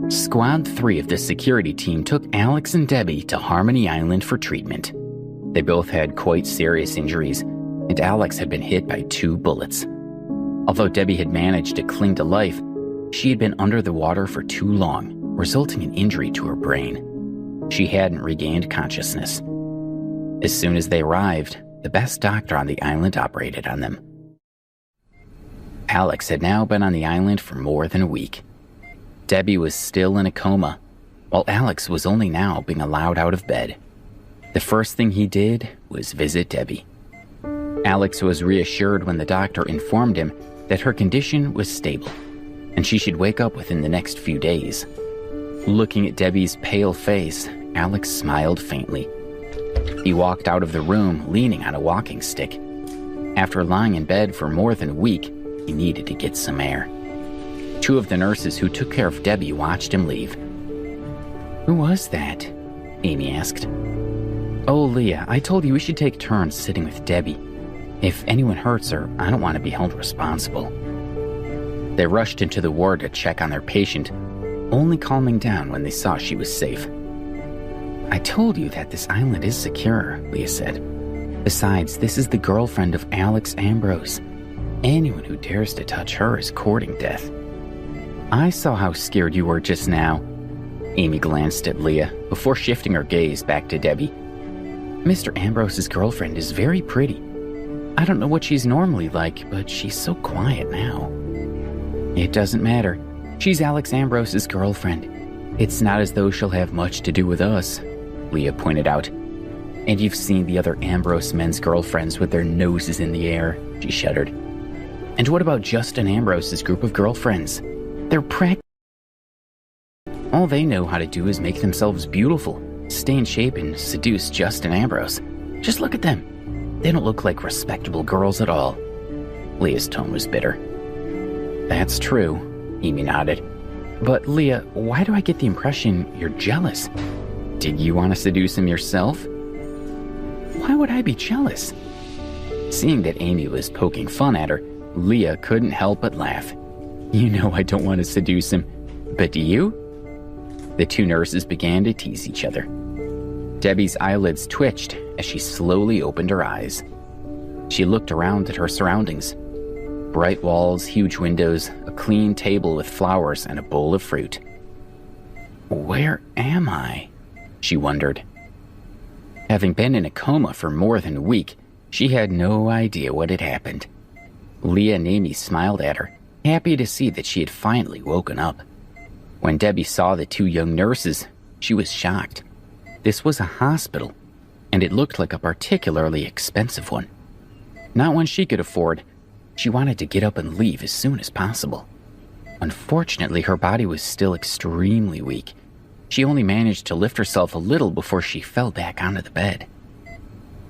Squad 3 of the security team took Alex and Debbie to Harmony Island for treatment. They both had quite serious injuries, and Alex had been hit by 2 bullets. Although Debbie had managed to cling to life, she had been under the water for too long, resulting in injury to her brain. She hadn't regained consciousness. As soon as they arrived, the best doctor on the island operated on them. Alex had now been on the island for more than a week. Debbie was still in a coma, while Alex was only now being allowed out of bed. The first thing he did was visit Debbie. Alex was reassured when the doctor informed him that her condition was stable, and she should wake up within the next few days. Looking at Debbie's pale face, Alex smiled faintly. He walked out of the room leaning on a walking stick. After lying in bed for more than a week, he needed to get some air. 2 of the nurses who took care of Debbie watched him leave. "Who was that?" Amy asked. "Oh, Leah, I told you we should take turns sitting with Debbie. If anyone hurts her, I don't want to be held responsible." They rushed into the ward to check on their patient, only calming down when they saw she was safe. "I told you that this island is secure," Leah said. "Besides, this is the girlfriend of Alex Ambrose. Anyone who dares to touch her is courting death." "I saw how scared you were just now." Amy glanced at Leah before shifting her gaze back to Debbie. "Mr. Ambrose's girlfriend is very pretty. I don't know what she's normally like, but she's so quiet now." "It doesn't matter. She's Alex Ambrose's girlfriend. It's not as though she'll have much to do with us," Leah pointed out. "And you've seen the other Ambrose men's girlfriends with their noses in the air," she shuddered. "And what about Justin Ambrose's group of girlfriends? They're all they know how to do is make themselves beautiful, stay in shape, and seduce Justin Ambrose. Just look at them. They don't look like respectable girls at all." Leah's tone was bitter. "That's true," Amy nodded. "But Leah, why do I get the impression you're jealous? Did you want to seduce him yourself?" "Why would I be jealous?" Seeing that Amy was poking fun at her, Leah couldn't help but laugh. "You know I don't want to seduce him, but do you?" The 2 nurses began to tease each other. Debbie's eyelids twitched as she slowly opened her eyes. She looked around at her surroundings. Bright walls, huge windows, a clean table with flowers, and a bowl of fruit. "Where am I?" she wondered. Having been in a coma for more than a week, she had no idea what had happened. Leah and Amy smiled at her, happy to see that she had finally woken up. When Debbie saw the 2 young nurses, she was shocked. This was a hospital, and it looked like a particularly expensive one. Not one she could afford. She wanted to get up and leave as soon as possible. Unfortunately, her body was still extremely weak. She only managed to lift herself a little before she fell back onto the bed.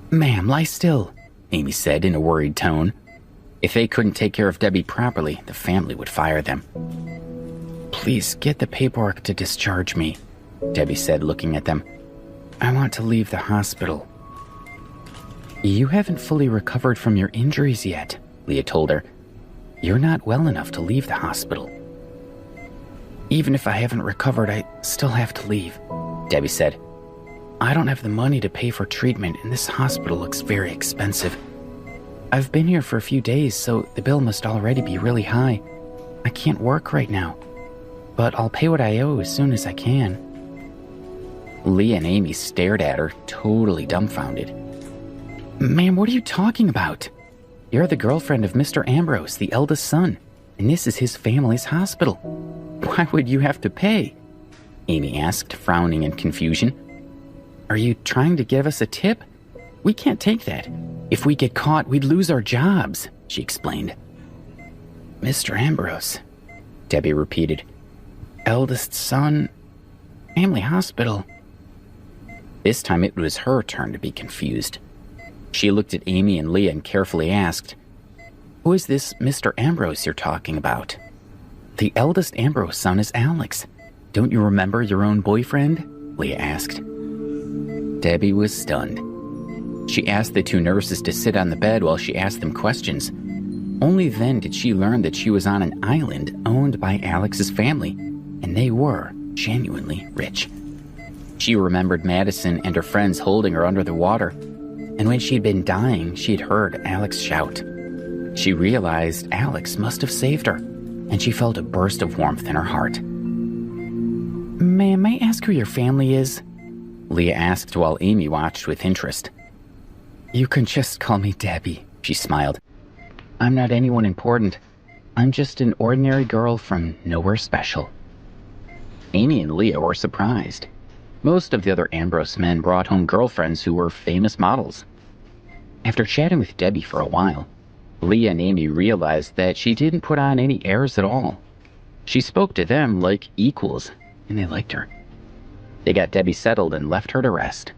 "Ma'am, lie still," Amy said in a worried tone. If they couldn't take care of Debbie properly, the family would fire them. "Please get the paperwork to discharge me," Debbie said, looking at them. "I want to leave the hospital." "You haven't fully recovered from your injuries yet," Leah told her. "You're not well enough to leave the hospital." "Even if I haven't recovered, I still have to leave," Debbie said. "I don't have the money to pay for treatment, and this hospital looks very expensive. I've been here for a few days, so the bill must already be really high. I can't work right now, but I'll pay what I owe as soon as I can." Leah and Amy stared at her, totally dumbfounded. "Ma'am, what are you talking about? You're the girlfriend of Mr. Ambrose, the eldest son, and this is his family's hospital. Why would you have to pay?" Amy asked, frowning in confusion. "Are you trying to give us a tip? We can't take that. If we get caught, we'd lose our jobs," she explained. "Mr. Ambrose," Debbie repeated. "Eldest son, family hospital." This time it was her turn to be confused. She looked at Amy and Leah and carefully asked, "Who is this Mr. Ambrose you're talking about?" "The eldest Ambrose son is Alex. Don't you remember your own boyfriend?" Leah asked. Debbie was stunned. She asked the 2 nurses to sit on the bed while she asked them questions. Only then did she learn that she was on an island owned by Alex's family, and they were genuinely rich. She remembered Madison and her friends holding her under the water, and when she'd been dying, she'd heard Alex shout. She realized Alex must have saved her, and she felt a burst of warmth in her heart. "Ma'am, may I ask who your family is?" Leah asked while Amy watched with interest. "You can just call me Debbie," she smiled. "I'm not anyone important. I'm just an ordinary girl from nowhere special." Amy and Leah were surprised. Most of the other Ambrose men brought home girlfriends who were famous models. After chatting with Debbie for a while, Leah and Amy realized that she didn't put on any airs at all. She spoke to them like equals, and they liked her. They got Debbie settled and left her to rest.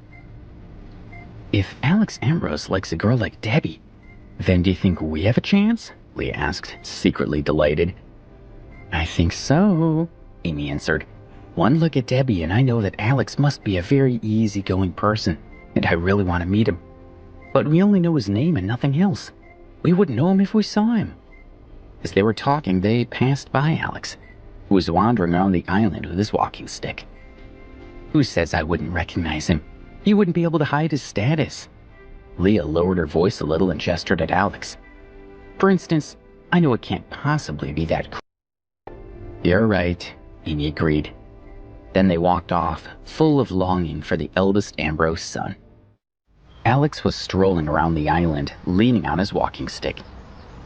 If Alex Ambrose likes a girl like Debbie, then do you think we have a chance? Leah asked, secretly delighted. I think so, Amy answered. One look at Debbie and I know that Alex must be a very easygoing person, and I really want to meet him. But we only know his name and nothing else. We wouldn't know him if we saw him. As they were talking, they passed by Alex, who was wandering around the island with his walking stick. Who says I wouldn't recognize him? He wouldn't be able to hide his status. Leah lowered her voice a little and gestured at Alex. For instance, I know it can't possibly be that cool. You're right, Amy agreed. Then they walked off, full of longing for the eldest Ambrose son. Alex was strolling around the island, leaning on his walking stick.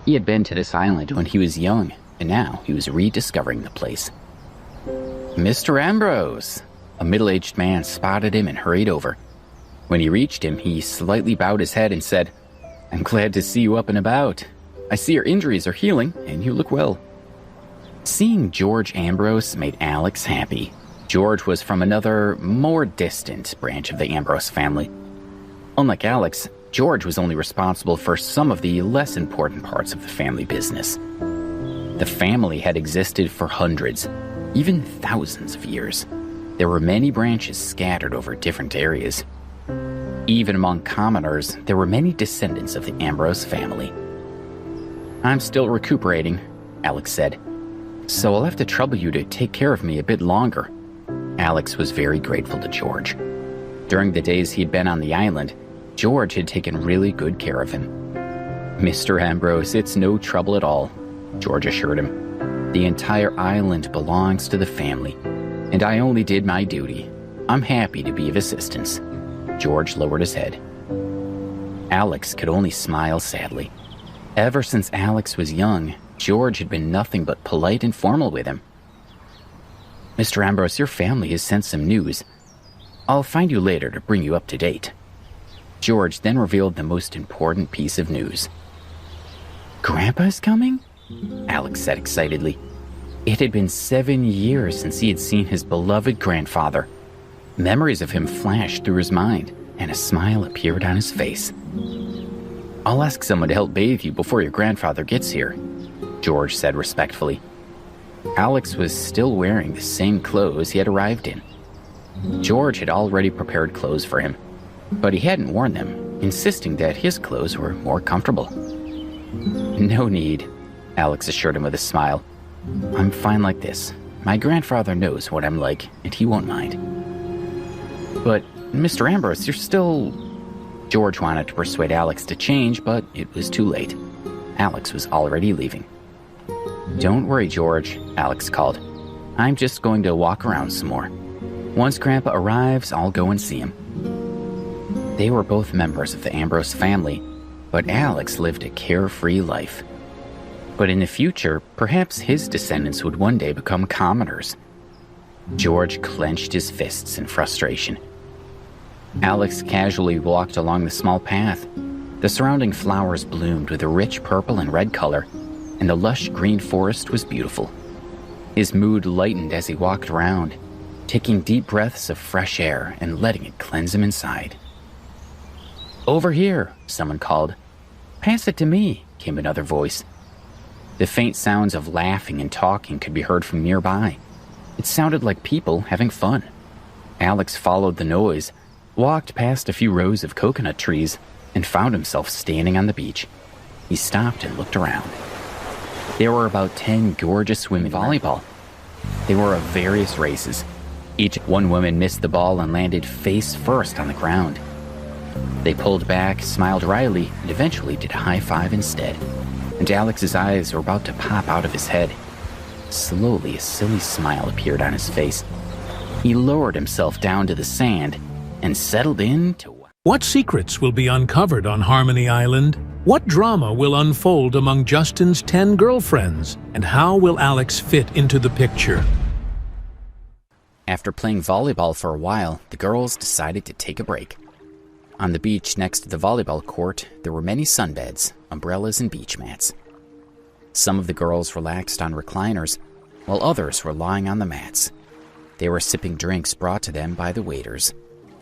He had been to this island when he was young, and now he was rediscovering the place. Mr. Ambrose! A middle-aged man spotted him and hurried over. When he reached him, he slightly bowed his head and said, I'm glad to see you up and about. I see your injuries are healing, and you look well. Seeing George Ambrose made Alex happy. George was from another, more distant branch of the Ambrose family. Unlike Alex, George was only responsible for some of the less important parts of the family business. The family had existed for hundreds, even thousands of years. There were many branches scattered over different areas. Even among commoners, there were many descendants of the Ambrose family. I'm still recuperating, Alex said, so I'll have to trouble you to take care of me a bit longer. Alex was very grateful to George. During the days he'd been on the island, George had taken really good care of him. Mr. Ambrose, it's no trouble at all, George assured him. The entire island belongs to the family, and I only did my duty. I'm happy to be of assistance. George lowered his head. Alex could only smile sadly. Ever since Alex was young, George had been nothing but polite and formal with him. Mr. Ambrose, your family has sent some news. I'll find you later to bring you up to date. George then revealed the most important piece of news. Grandpa's coming? Alex said excitedly. It had been 7 years since he had seen his beloved grandfather. Memories of him flashed through his mind, and a smile appeared on his face. I'll ask someone to help bathe you before your grandfather gets here, George said respectfully. Alex was still wearing the same clothes he had arrived in. George had already prepared clothes for him, but he hadn't worn them, insisting that his clothes were more comfortable. No need, Alex assured him with a smile. I'm fine like this. My grandfather knows what I'm like, and he won't mind. But, Mr. Ambrose, you're still... George wanted to persuade Alex to change, but it was too late. Alex was already leaving. Don't worry, George, Alex called. I'm just going to walk around some more. Once Grandpa arrives, I'll go and see him. They were both members of the Ambrose family, but Alex lived a carefree life. But in the future, perhaps his descendants would one day become commoners. George clenched his fists in frustration. Alex casually walked along the small path. The surrounding flowers bloomed with a rich purple and red color, and the lush green forest was beautiful. His mood lightened as he walked around, taking deep breaths of fresh air and letting it cleanse him inside. Over here, someone called. Pass it to me, came another voice. The faint sounds of laughing and talking could be heard from nearby. It sounded like people having fun. Alex followed the noise, walked past a few rows of coconut trees, and found himself standing on the beach. He stopped and looked around. There were about 10 gorgeous women volleyball. They were of various races. One woman missed the ball and landed face first on the ground. They pulled back, smiled wryly, and eventually did a high five instead. And Alex's eyes were about to pop out of his head. Slowly, a silly smile appeared on his face. He lowered himself down to the sand and settled in to... What secrets will be uncovered on Harmony Island? What drama will unfold among Justin's 10 girlfriends? And how will Alex fit into the picture? After playing volleyball for a while, the girls decided to take a break. On the beach next to the volleyball court, there were many sunbeds, umbrellas, and beach mats. Some of the girls relaxed on recliners, while others were lying on the mats. They were sipping drinks brought to them by the waiters.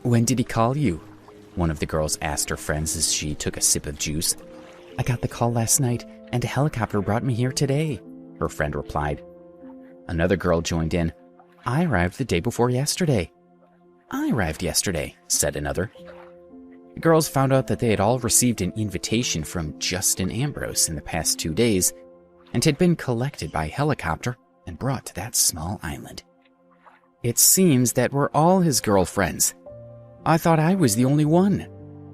"When did he call you?" one of the girls asked her friends as she took a sip of juice. "I got the call last night, and a helicopter brought me here today," her friend replied. Another girl joined in. "I arrived the day before yesterday." "I arrived yesterday," said another. The girls found out that they had all received an invitation from Justin Ambrose in the past 2 days and had been collected by helicopter and brought to that small island. "It seems that we're all his girlfriends. I thought I was the only one,"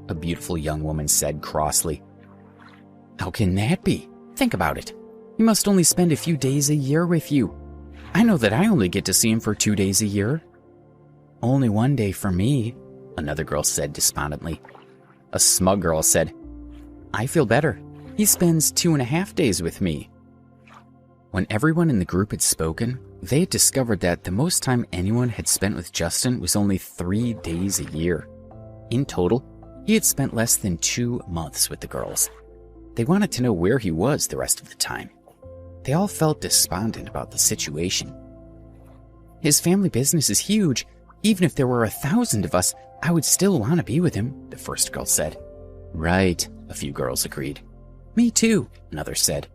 a beautiful young woman said crossly. "How can that be? Think about it. He must only spend a few days a year with you. I know that I only get to see him for 2 days a year." "Only 1 day for me," another girl said despondently. A smug girl said, "I feel better. He spends 2.5 days with me." When everyone in the group had spoken, they had discovered that the most time anyone had spent with Justin was only 3 days a year. In total, he had spent less than 2 months with the girls. They wanted to know where he was the rest of the time. They all felt despondent about the situation. "His family business is huge. Even if there were 1,000 of us, I would still want to be with him," the first girl said. "Right," a few girls agreed. "Me too," another said.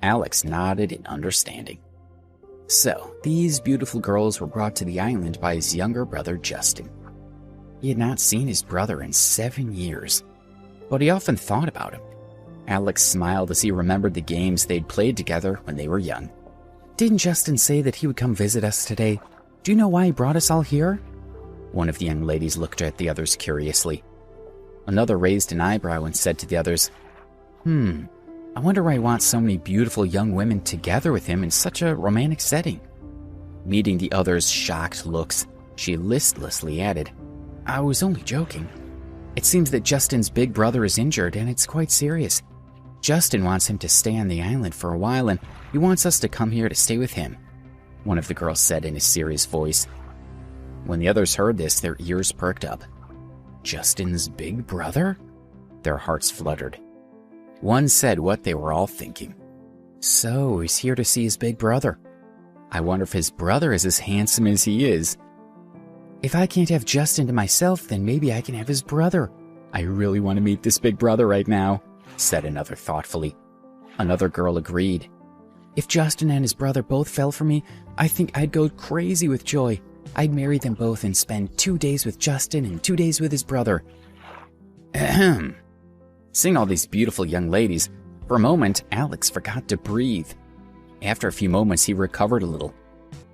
Alex nodded in understanding. So, these beautiful girls were brought to the island by his younger brother, Justin. He had not seen his brother in 7 years, but he often thought about him. Alex smiled as he remembered the games they'd played together when they were young. "Didn't Justin say that he would come visit us today? Do you know why he brought us all here?" One of the young ladies looked at the others curiously. Another raised an eyebrow and said to the others, I wonder why he wants so many beautiful young women together with him in such a romantic setting." Meeting the others' shocked looks, she listlessly added, "I was only joking. It seems that Justin's big brother is injured and it's quite serious. Justin wants him to stay on the island for a while and he wants us to come here to stay with him," one of the girls said in a serious voice. When the others heard this, their ears perked up. Justin's big brother? Their hearts fluttered. One said what they were all thinking. So, he's here to see his big brother. I wonder if his brother is as handsome as he is. If I can't have Justin to myself, then maybe I can have his brother. I really want to meet this big brother right now, said another thoughtfully. Another girl agreed. If Justin and his brother both fell for me, I think I'd go crazy with joy. I'd marry them both and spend 2 days with Justin and 2 days with his brother. Ahem. Seeing all these beautiful young ladies, for a moment, Alex forgot to breathe. After a few moments, he recovered a little.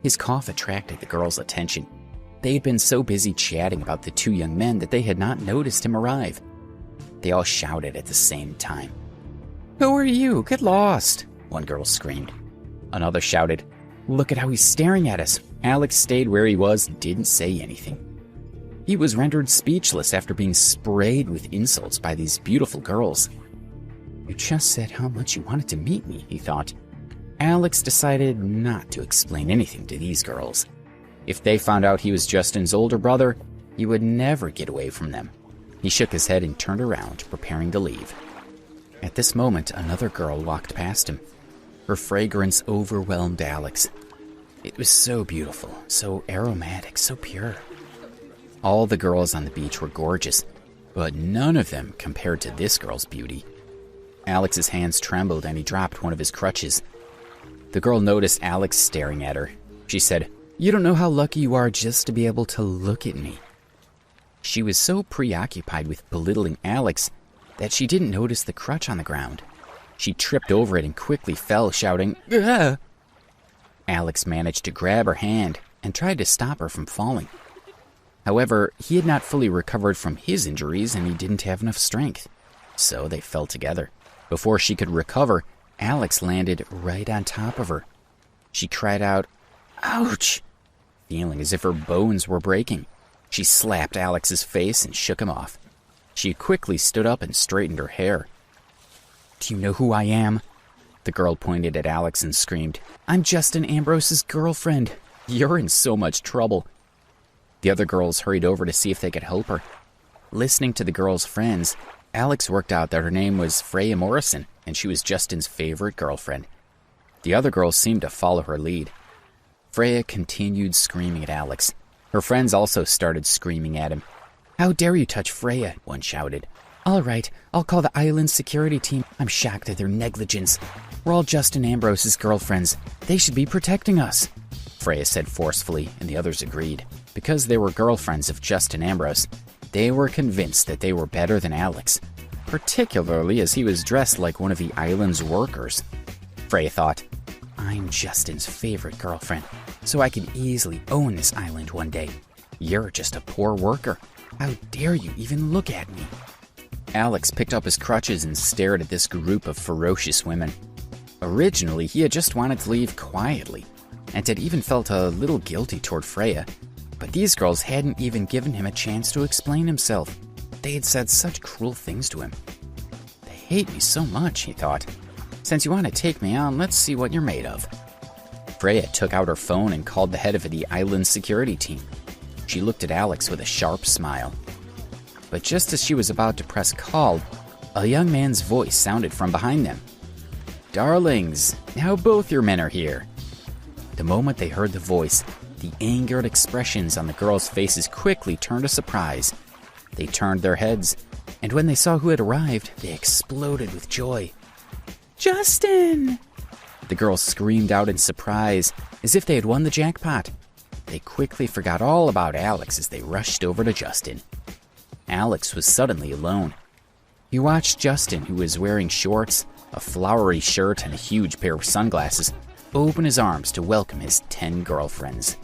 His cough attracted the girls' attention. They had been so busy chatting about the 2 young men that they had not noticed him arrive. They all shouted at the same time. "Who are you? Get lost!" one girl screamed. Another shouted, "Look at how he's staring at us." Alex stayed where he was and didn't say anything. He was rendered speechless after being sprayed with insults by these beautiful girls. "You just said how much you wanted to meet me," he thought. Alex decided not to explain anything to these girls. If they found out he was Justin's older brother, he would never get away from them. He shook his head and turned around, preparing to leave. At this moment, another girl walked past him. Her fragrance overwhelmed Alex. It was so beautiful, so aromatic, so pure. All the girls on the beach were gorgeous, but none of them compared to this girl's beauty. Alex's hands trembled and he dropped one of his crutches. The girl noticed Alex staring at her. She said, "You don't know how lucky you are just to be able to look at me." She was so preoccupied with belittling Alex that she didn't notice the crutch on the ground. She tripped over it and quickly fell, shouting, "Ugh!" Alex managed to grab her hand and tried to stop her from falling. However, he had not fully recovered from his injuries and he didn't have enough strength. So they fell together. Before she could recover, Alex landed right on top of her. She cried out, "Ouch!" feeling as if her bones were breaking. She slapped Alex's face and shook him off. She quickly stood up and straightened her hair. "Do you know who I am?" The girl pointed at Alex and screamed, "I'm Justin Ambrose's girlfriend. You're in so much trouble." The other girls hurried over to see if they could help her. Listening to the girl's friends, Alex worked out that her name was Freya Morrison, and she was Justin's favorite girlfriend. The other girls seemed to follow her lead. Freya continued screaming at Alex. Her friends also started screaming at him. "How dare you touch Freya?" one shouted. "All right, I'll call the island security team. I'm shocked at their negligence. We're all Justin Ambrose's girlfriends. They should be protecting us," Freya said forcefully, and the others agreed. Because they were girlfriends of Justin Ambrose, they were convinced that they were better than Alex, particularly as he was dressed like one of the island's workers. Freya thought, "I'm Justin's favorite girlfriend, so I can easily own this island one day. You're just a poor worker. How dare you even look at me?" Alex picked up his crutches and stared at this group of ferocious women. Originally, he had just wanted to leave quietly, and had even felt a little guilty toward Freya, but these girls hadn't even given him a chance to explain himself. They had said such cruel things to him. "They hate me so much," he thought. "Since you want to take me on, let's see what you're made of." Freya took out her phone and called the head of the island security team. She looked at Alex with a sharp smile. But just as she was about to press call, a young man's voice sounded from behind them. "Darlings, now both your men are here." The moment they heard the voice, the angered expressions on the girls' faces quickly turned to surprise. They turned their heads, and when they saw who had arrived, they exploded with joy. "Justin!" The girls screamed out in surprise, as if they had won the jackpot. They quickly forgot all about Alex as they rushed over to Justin. Alex was suddenly alone. He watched Justin, who was wearing shorts, a flowery shirt, and a huge pair of sunglasses, open his arms to welcome his 10 girlfriends.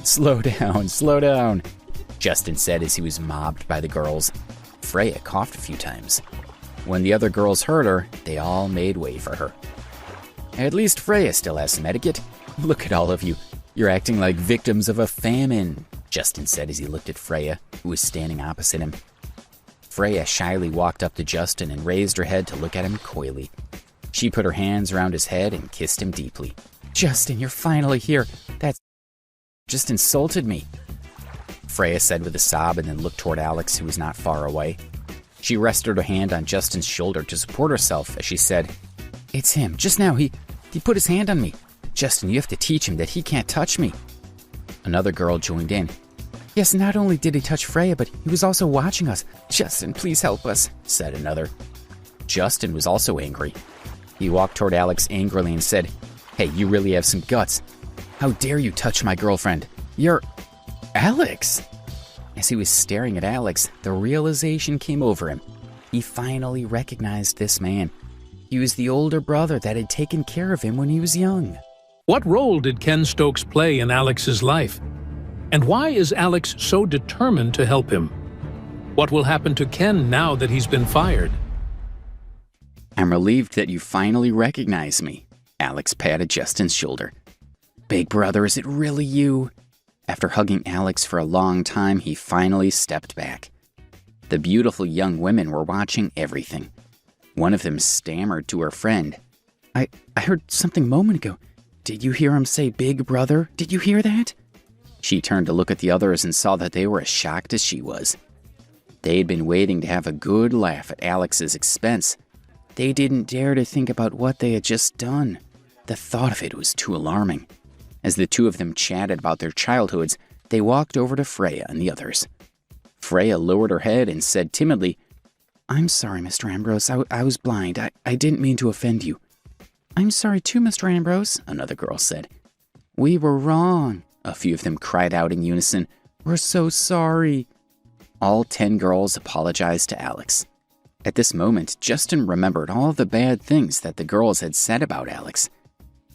Slow down," Justin said as he was mobbed by the girls. Freya coughed a few times. When the other girls heard her, they all made way for her. "At least Freya still has some etiquette. Look at all of you. You're acting like victims of a famine," Justin said as he looked at Freya, who was standing opposite him. Freya shyly walked up to Justin and raised her head to look at him coyly. She put her hands around his head and kissed him deeply. "Justin, you're finally here. That just insulted me," Freya said with a sob, and then looked toward Alex, who was not far away. She rested her hand on Justin's shoulder to support herself as she said, "It's him. Just now, he put his hand on me. Justin, you have to teach him that he can't touch me." Another girl joined in. "Yes, not only did he touch Freya, but he was also watching us. Justin, please help us," said another. Justin was also angry. He walked toward Alex angrily and said, "Hey, you really have some guts. How dare you touch my girlfriend? You're Alex!" As he was staring at Alex, the realization came over him. He finally recognized this man. He was the older brother that had taken care of him when he was young. What role did Ken Stokes play in Alex's life? And why is Alex so determined to help him? What will happen to Ken now that he's been fired? "I'm relieved that you finally recognize me," Alex patted Justin's shoulder. "Big brother, is it really you?" After hugging Alex for a long time, he finally stepped back. The beautiful young women were watching everything. One of them stammered to her friend, I heard something a moment ago. Did you hear him say big brother? Did you hear that?" She turned to look at the others and saw that they were as shocked as she was. They had been waiting to have a good laugh at Alex's expense. They didn't dare to think about what they had just done. The thought of it was too alarming. As the two of them chatted about their childhoods, they walked over to Freya and the others. Freya lowered her head and said timidly, "I'm sorry, Mr. Ambrose. I was blind. I didn't mean to offend you." "I'm sorry too, Mr. Ambrose," another girl said. "We were wrong," a few of them cried out in unison. "We're so sorry." All 10 girls apologized to Alex. At this moment, Justin remembered all the bad things that the girls had said about Alex.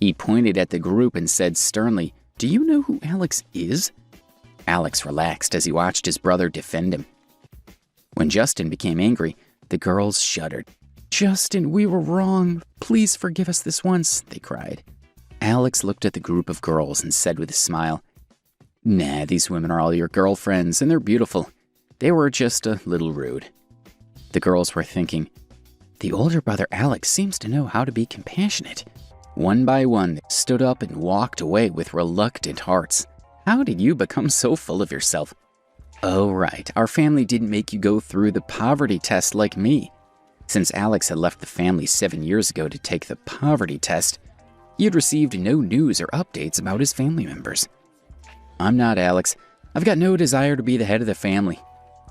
He pointed at the group and said sternly, "Do you know who Alex is?" Alex relaxed as he watched his brother defend him. When Justin became angry, the girls shuddered. "Justin, we were wrong. Please forgive us this once," they cried. Alex looked at the group of girls and said with a smile, "Nah, these women are all your girlfriends, and they're beautiful. They were just a little rude." The girls were thinking, the older brother Alex seems to know how to be compassionate. One by one, they stood up and walked away with reluctant hearts. "How did you become so full of yourself?" "Oh, right, our family didn't make you go through the poverty test like me." Since Alex had left the family 7 years ago to take the poverty test, He had received no news or updates about his family members. "I'm not, Alex. I've got no desire to be the head of the family.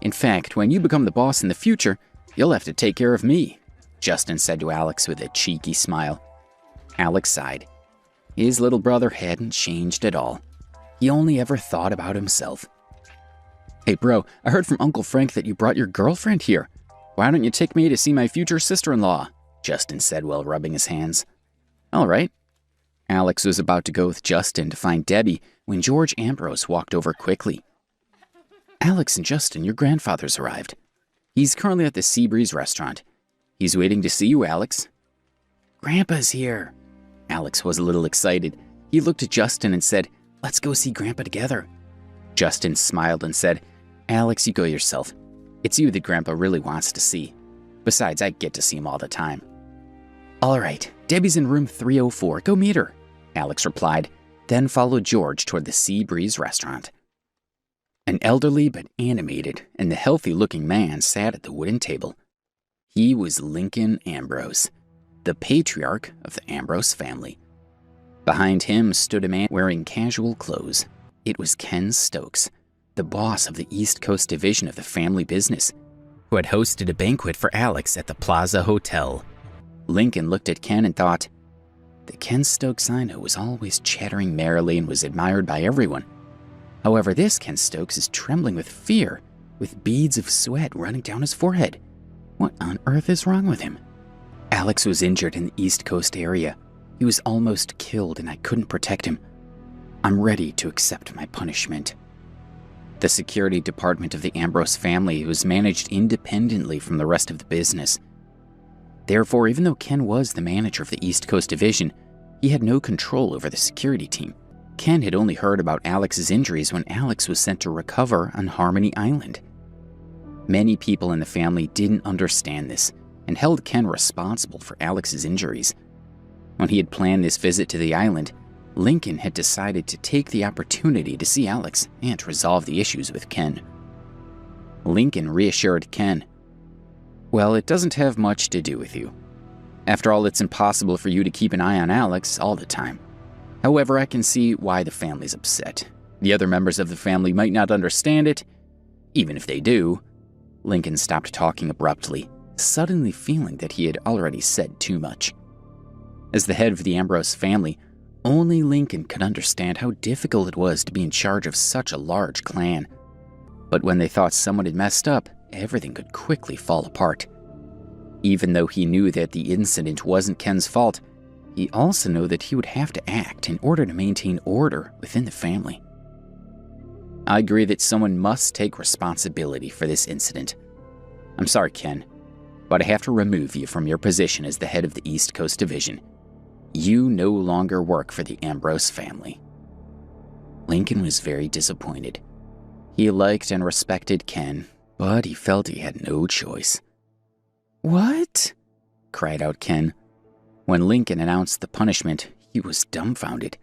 In fact, when you become the boss in the future, you'll have to take care of me," Justin said to Alex with a cheeky smile. Alex sighed. His little brother hadn't changed at all. He only ever thought about himself. "Hey bro, I heard from Uncle Frank that you brought your girlfriend here. Why don't you take me to see my future sister-in-law?" Justin said while rubbing his hands. "All right." Alex was about to go with Justin to find Debbie when George Ambrose walked over quickly. "Alex and Justin, your grandfather's arrived. He's currently at the Seabreeze restaurant. He's waiting to see you, Alex." "Grandpa's here." Alex was a little excited. He looked at Justin and said, "Let's go see Grandpa together." Justin smiled and said, "Alex, you go yourself. It's you that Grandpa really wants to see. Besides, I get to see him all the time." "All right, Debbie's in room 304. Go meet her," Alex replied, then followed George toward the Seabreeze restaurant. An elderly but animated and healthy-looking man sat at the wooden table. He was Lincoln Ambrose, the patriarch of the Ambrose family. Behind him stood a man wearing casual clothes. It was Ken Stokes, the boss of the East Coast division of the family business, who had hosted a banquet for Alex at the Plaza Hotel. Lincoln looked at Ken and thought, the Ken Stokes I know was always chattering merrily and was admired by everyone. However, this Ken Stokes is trembling with fear, with beads of sweat running down his forehead. What on earth is wrong with him? Alex was injured in the East Coast area. He was almost killed and I couldn't protect him. I'm ready to accept my punishment. The security department of the Ambrose family was managed independently from the rest of the business. Therefore, even though Ken was the manager of the East Coast division, he had no control over the security team. Ken had only heard about Alex's injuries when Alex was sent to recover on Harmony Island. Many people in the family didn't understand this and held Ken responsible for Alex's injuries. When he had planned this visit to the island, Lincoln had decided to take the opportunity to see Alex and resolve the issues with Ken. Lincoln reassured Ken, "Well, it doesn't have much to do with you. After all, it's impossible for you to keep an eye on Alex all the time. However, I can see why the family's upset. The other members of the family might not understand it. Even if they do." Lincoln stopped talking abruptly, suddenly feeling that he had already said too much. As the head of the Ambrose family, only Lincoln could understand how difficult it was to be in charge of such a large clan. But when they thought someone had messed up, everything could quickly fall apart. Even though he knew that the incident wasn't Ken's fault, he also knew that he would have to act in order to maintain order within the family. "I agree that someone must take responsibility for this incident. I'm sorry, Ken, but I have to remove you from your position as the head of the East Coast Division. You no longer work for the Ambrose family." Lincoln was very disappointed. He liked and respected Ken, but he felt he had no choice. "What?" cried out Ken. When Lincoln announced the punishment, he was dumbfounded.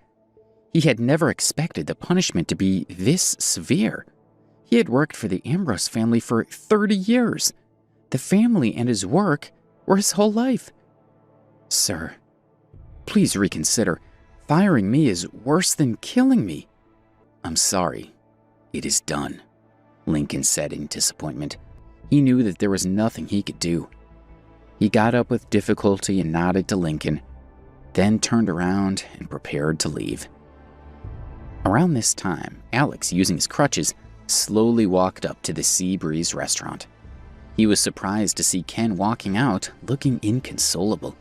He had never expected the punishment to be this severe. He had worked for the Ambrose family for 30 years. The family and his work were his whole life. "Sir, please reconsider. Firing me is worse than killing me." "I'm sorry. It is done," Lincoln said in disappointment. He knew that there was nothing he could do. He got up with difficulty and nodded to Lincoln, then turned around and prepared to leave. Around this time, Alex, using his crutches, slowly walked up to the Seabreeze restaurant. He was surprised to see Ken walking out, looking inconsolable.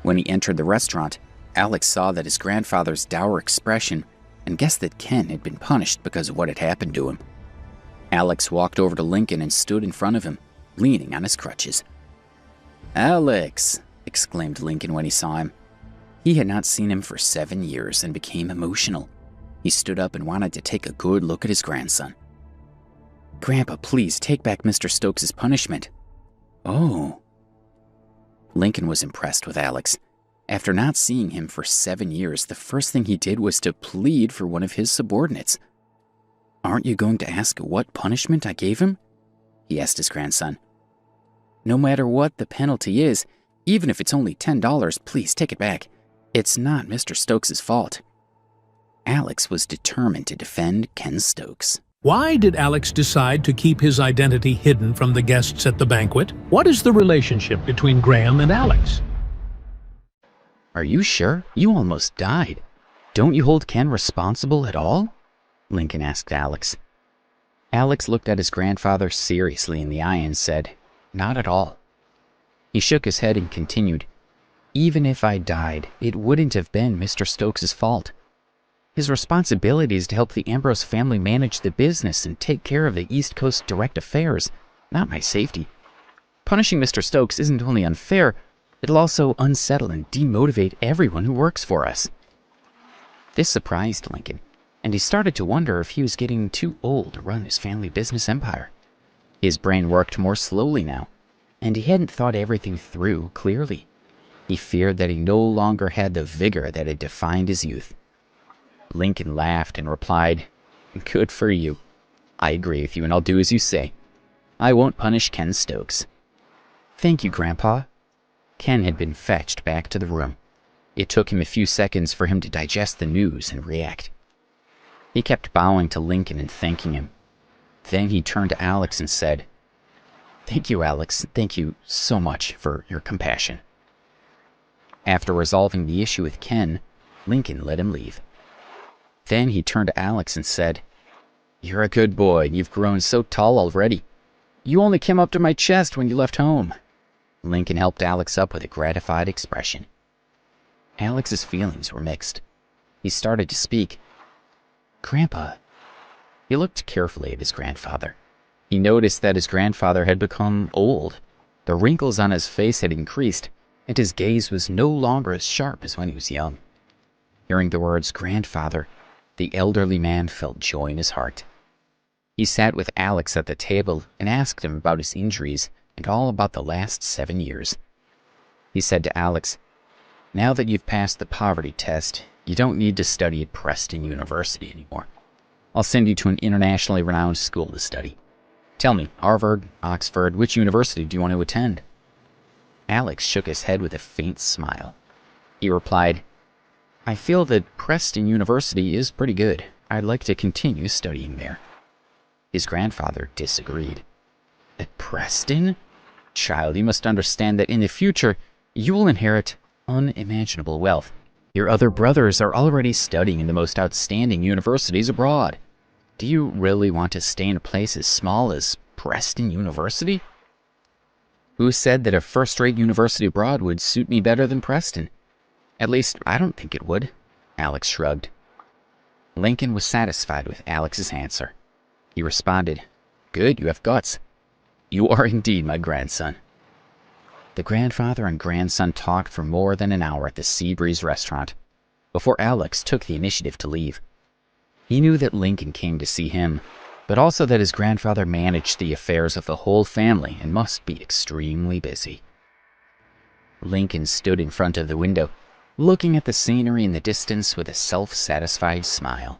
When he entered the restaurant, Alex saw that his grandfather's dour expression and guessed that Ken had been punished because of what had happened to him. Alex walked over to Lincoln and stood in front of him, leaning on his crutches. "Alex!" exclaimed Lincoln when he saw him. He had not seen him for 7 years and became emotional. He stood up and wanted to take a good look at his grandson. "Grandpa, please take back Mr. Stokes' punishment." "Oh." Lincoln was impressed with Alex. After not seeing him for 7 years, the first thing he did was to plead for one of his subordinates. "Aren't you going to ask what punishment I gave him?" he asked his grandson. "No matter what the penalty is, even if it's only $10, please take it back. It's not Mr. Stokes' fault. Alex was determined to defend Ken Stokes. Why did Alex decide to keep his identity hidden from the guests at the banquet? What is the relationship between Graham and Alex? Are you sure? You almost died. Don't you hold Ken responsible at all? Lincoln asked Alex. Alex looked at his grandfather seriously in the eye and said, "Not at all." He shook his head and continued, "Even if I died, it wouldn't have been Mr. Stokes' fault. His responsibility is to help the Ambrose family manage the business and take care of the East Coast direct affairs, not my safety. Punishing Mr. Stokes isn't only unfair, it'll also unsettle and demotivate everyone who works for us." This surprised Lincoln, and he started to wonder if he was getting too old to run his family business empire. His brain worked more slowly now, and he hadn't thought everything through clearly. He feared that he no longer had the vigor that had defined his youth. Lincoln laughed and replied, "Good for you. I agree with you, and I'll do as you say. I won't punish Ken Stokes." "Thank you, Grandpa." Ken had been fetched back to the room. It took him a few seconds for him to digest the news and react. He kept bowing to Lincoln and thanking him. Then he turned to Alex and said, "Thank you, Alex. Thank you so much for your compassion." After resolving the issue with Ken, Lincoln let him leave. Then he turned to Alex and said, "You're a good boy, and you've grown so tall already. You only came up to my chest when you left home." Lincoln helped Alex up with a gratified expression. Alex's feelings were mixed. He started to speak. "Grandpa." He looked carefully at his grandfather. He noticed that his grandfather had become old. The wrinkles on his face had increased, and his gaze was no longer as sharp as when he was young. Hearing the words "grandfather," the elderly man felt joy in his heart. He sat with Alex at the table and asked him about his injuries and all about the last 7 years. He said to Alex, "Now that you've passed the poverty test, you don't need to study at Preston University anymore. I'll send you to an internationally renowned school to study. Tell me, Harvard, Oxford, which university do you want to attend?" Alex shook his head with a faint smile. He replied, "I feel that Preston University is pretty good. I'd like to continue studying there." His grandfather disagreed. "At Preston? Child, you must understand that in the future, you will inherit unimaginable wealth. Your other brothers are already studying in the most outstanding universities abroad. Do you really want to stay in a place as small as Preston University?" "Who said that a first-rate university abroad would suit me better than Preston? At least, I don't think it would." Alex shrugged. Lincoln was satisfied with Alex's answer. He responded, "Good, you have guts. You are indeed my grandson." The grandfather and grandson talked for more than an hour at the Seabreeze restaurant before Alex took the initiative to leave. He knew that Lincoln came to see him, but also that his grandfather managed the affairs of the whole family and must be extremely busy. Lincoln stood in front of the window, looking at the scenery in the distance with a self-satisfied smile.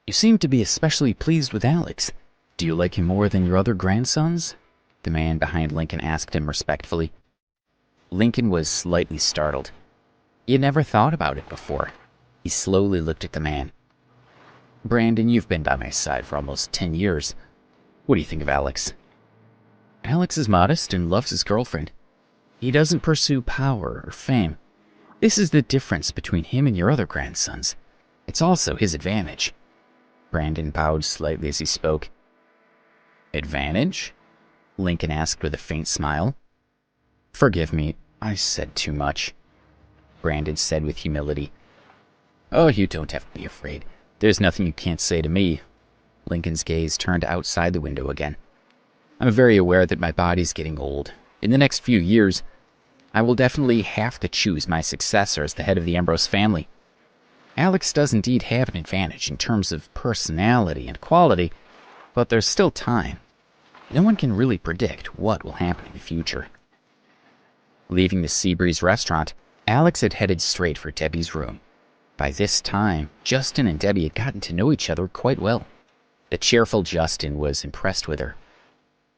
"You seem to be especially pleased with Alex. Do you like him more than your other grandsons?" the man behind Lincoln asked him respectfully. Lincoln was slightly startled. He had never thought about it before. He slowly looked at the man. "Brandon, you've been by my side for almost 10 years. What do you think of Alex?" "Alex is modest and loves his girlfriend. He doesn't pursue power or fame. This is the difference between him and your other grandsons. It's also his advantage." Brandon bowed slightly as he spoke. "Advantage?" Lincoln asked with a faint smile. "Forgive me, I said too much," Brandon said with humility. "Oh, you don't have to be afraid. There's nothing you can't say to me." Lincoln's gaze turned outside the window again. "I'm very aware that my body's getting old. In the next few years, I will definitely have to choose my successor as the head of the Ambrose family. Alex does indeed have an advantage in terms of personality and quality, but there's still time. No one can really predict what will happen in the future." Leaving the Seabreeze restaurant, Alex had headed straight for Debbie's room. By this time, Justin and Debbie had gotten to know each other quite well. The cheerful Justin was impressed with her.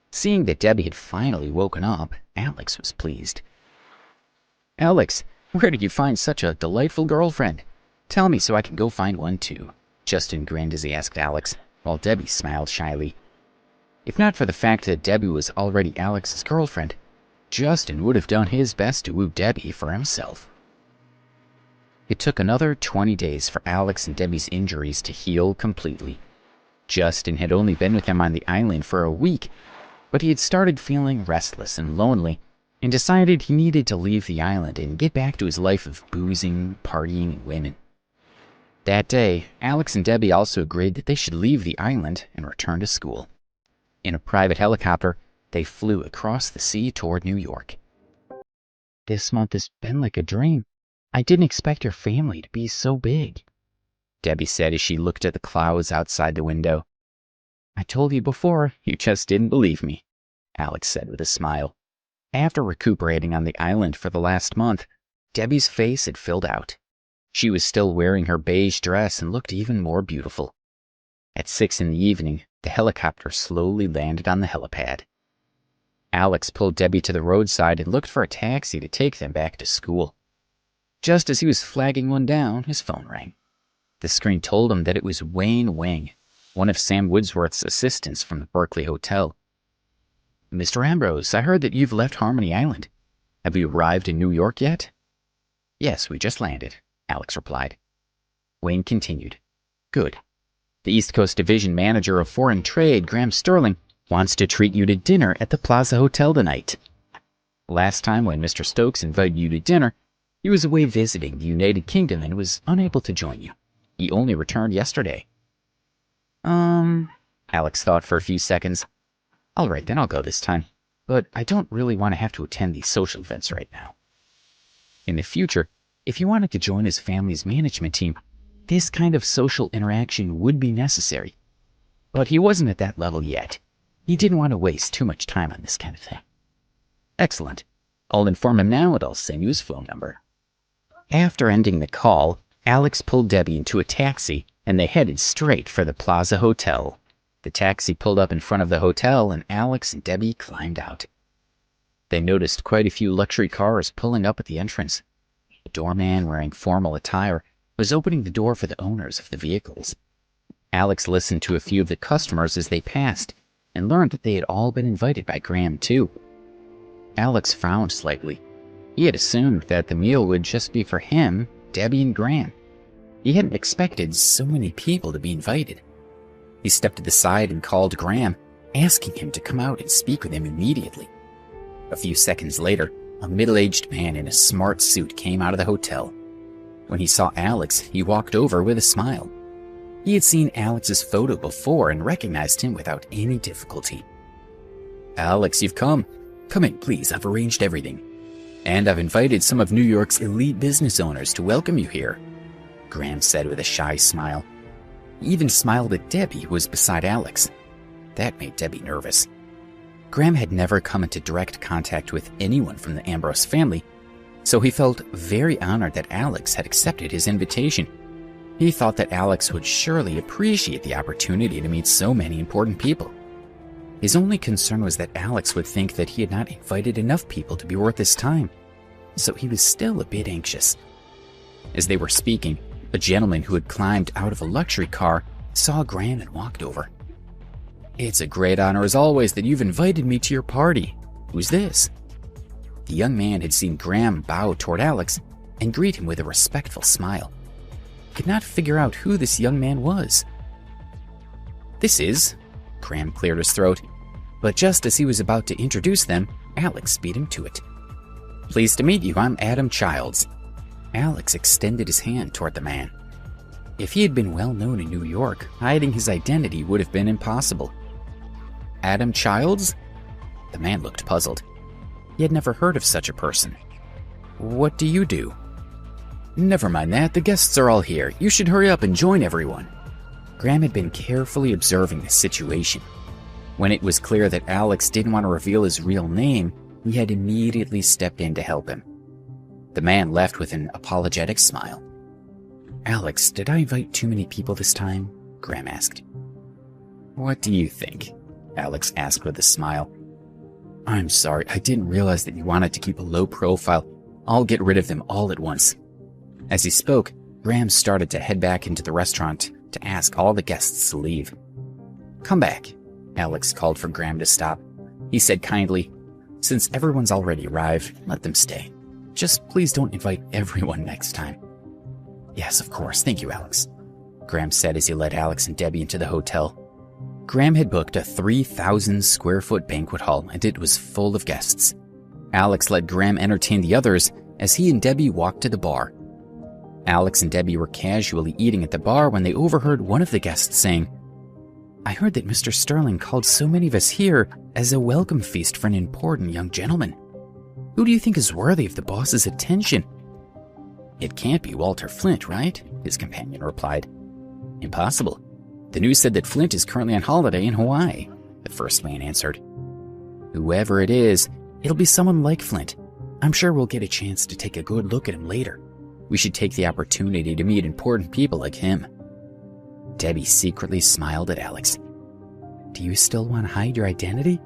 Seeing that Debbie had finally woken up, Alex was pleased. "Alex, Where did you find such a delightful girlfriend? Tell me so I can go find one too. Justin grinned as he asked Alex, while Debbie smiled shyly. If not for the fact that Debbie was already Alex's girlfriend, Justin would have done his best to woo Debbie for himself. It took another 20 days for Alex and Debbie's injuries to heal completely. Justin had only been with them on the island for a week, but he had started feeling restless and lonely and decided he needed to leave the island and get back to his life of boozing, partying, and women. That day, Alex and Debbie also agreed that they should leave the island and return to school. In a private helicopter, they flew across the sea toward New York. This month has been like a dream. I didn't expect your family to be so big, Debbie said as she looked at the clouds outside the window. I told you before, you just didn't believe me, Alex said with a smile. After recuperating on the island for the last month, Debbie's face had filled out. She was still wearing her beige dress and looked even more beautiful. At 6 in the evening, the helicopter slowly landed on the helipad. Alex pulled Debbie to the roadside and looked for a taxi to take them back to school. Just as he was flagging one down, his phone rang. The screen told him that it was Wayne Wing, one of Sam Woodsworth's assistants from the Berkeley Hotel. Mr. Ambrose, I heard that you've left Harmony Island. Have you arrived in New York yet? Yes, we just landed, Alex replied. Wayne continued. Good. The East Coast Division Manager of Foreign Trade, Graham Sterling, wants to treat you to dinner at the Plaza Hotel tonight. Last time when Mr. Stokes invited you to dinner, he was away visiting the United Kingdom and was unable to join you. He only returned yesterday. Alex thought for a few seconds. All right, then I'll go this time. But I don't really want to have to attend these social events right now. In the future, if he wanted to join his family's management team, this kind of social interaction would be necessary. But he wasn't at that level yet. He didn't want to waste too much time on this kind of thing. Excellent. I'll inform him now and I'll send you his phone number. After ending the call, Alex pulled Debbie into a taxi and they headed straight for the Plaza Hotel. The taxi pulled up in front of the hotel and Alex and Debbie climbed out. They noticed quite a few luxury cars pulling up at the entrance. A doorman wearing formal attire was opening the door for the owners of the vehicles. Alex listened to a few of the customers as they passed and learned that they had all been invited by Graham too. Alex frowned slightly. He had assumed that the meal would just be for him, Debbie, and Graham. He hadn't expected so many people to be invited. He stepped to the side and called Graham, asking him to come out and speak with him immediately. A few seconds later, a middle-aged man in a smart suit came out of the hotel. When he saw Alex, he walked over with a smile. He had seen Alex's photo before and recognized him without any difficulty. Alex, you've come. Come in, please. I've arranged everything. And I've invited some of New York's elite business owners to welcome you here, Graham said with a shy smile. He even smiled at Debbie, who was beside Alex. That made Debbie nervous. Graham had never come into direct contact with anyone from the Ambrose family, so he felt very honored that Alex had accepted his invitation. He thought that Alex would surely appreciate the opportunity to meet so many important people. His only concern was that Alex would think that he had not invited enough people to be worth his time, so he was still a bit anxious. As they were speaking, a gentleman who had climbed out of a luxury car saw Graham and walked over. It's a great honor as always that you've invited me to your party. Who's this? The young man had seen Graham bow toward Alex and greet him with a respectful smile. He could not figure out who this young man was. This is... Graham cleared his throat, but just as he was about to introduce them, Alex beat him to it. Pleased to meet you, I'm Adam Childs. Alex extended his hand toward the man. If he had been well known in New York, hiding his identity would have been impossible. Adam Childs? The man looked puzzled. He had never heard of such a person. What do you do? Never mind that, the guests are all here. You should hurry up and join everyone. Graham had been carefully observing the situation. When it was clear that Alex didn't want to reveal his real name, he had immediately stepped in to help him. The man left with an apologetic smile. Alex, did I invite too many people this time? Graham asked. What do you think? Alex asked with a smile. I'm sorry, I didn't realize that you wanted to keep a low profile. I'll get rid of them all at once." As he spoke, Graham started to head back into the restaurant to ask all the guests to leave. "Come back," Alex called for Graham to stop. He said kindly, "Since everyone's already arrived, let them stay. Just please don't invite everyone next time." "Yes, of course. Thank you, Alex," Graham said as he led Alex and Debbie into the hotel. Graham had booked a 3,000 square foot banquet hall, and it was full of guests. Alex let Graham entertain the others as he and Debbie walked to the bar. Alex and Debbie were casually eating at the bar when they overheard one of the guests saying, "I heard that Mr. Sterling called so many of us here as a welcome feast for an important young gentleman. Who do you think is worthy of the boss's attention?" "It can't be Walter Flint, right?" his companion replied. "Impossible. The news said that Flint is currently on holiday in Hawaii," the first man answered. "Whoever it is, it'll be someone like Flint. I'm sure we'll get a chance to take a good look at him later. We should take the opportunity to meet important people like him." Debbie secretly smiled at Alex. "Do you still want to hide your identity?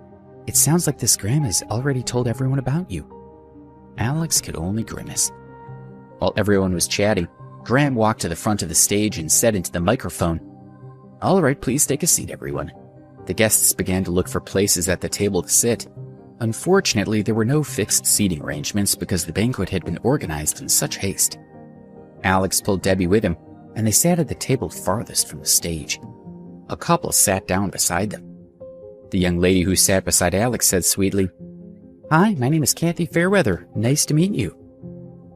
It sounds like this Graham has already told everyone about you." Alex could only grimace. While everyone was chatting, Graham walked to the front of the stage and said into the microphone, "All right, please take a seat, everyone." The guests began to look for places at the table to sit. Unfortunately, there were no fixed seating arrangements because the banquet had been organized in such haste. Alex pulled Debbie with him, and they sat at the table farthest from the stage. A couple sat down beside them. The young lady who sat beside Alex said sweetly, "Hi, my name is Kathy Fairweather. Nice to meet you."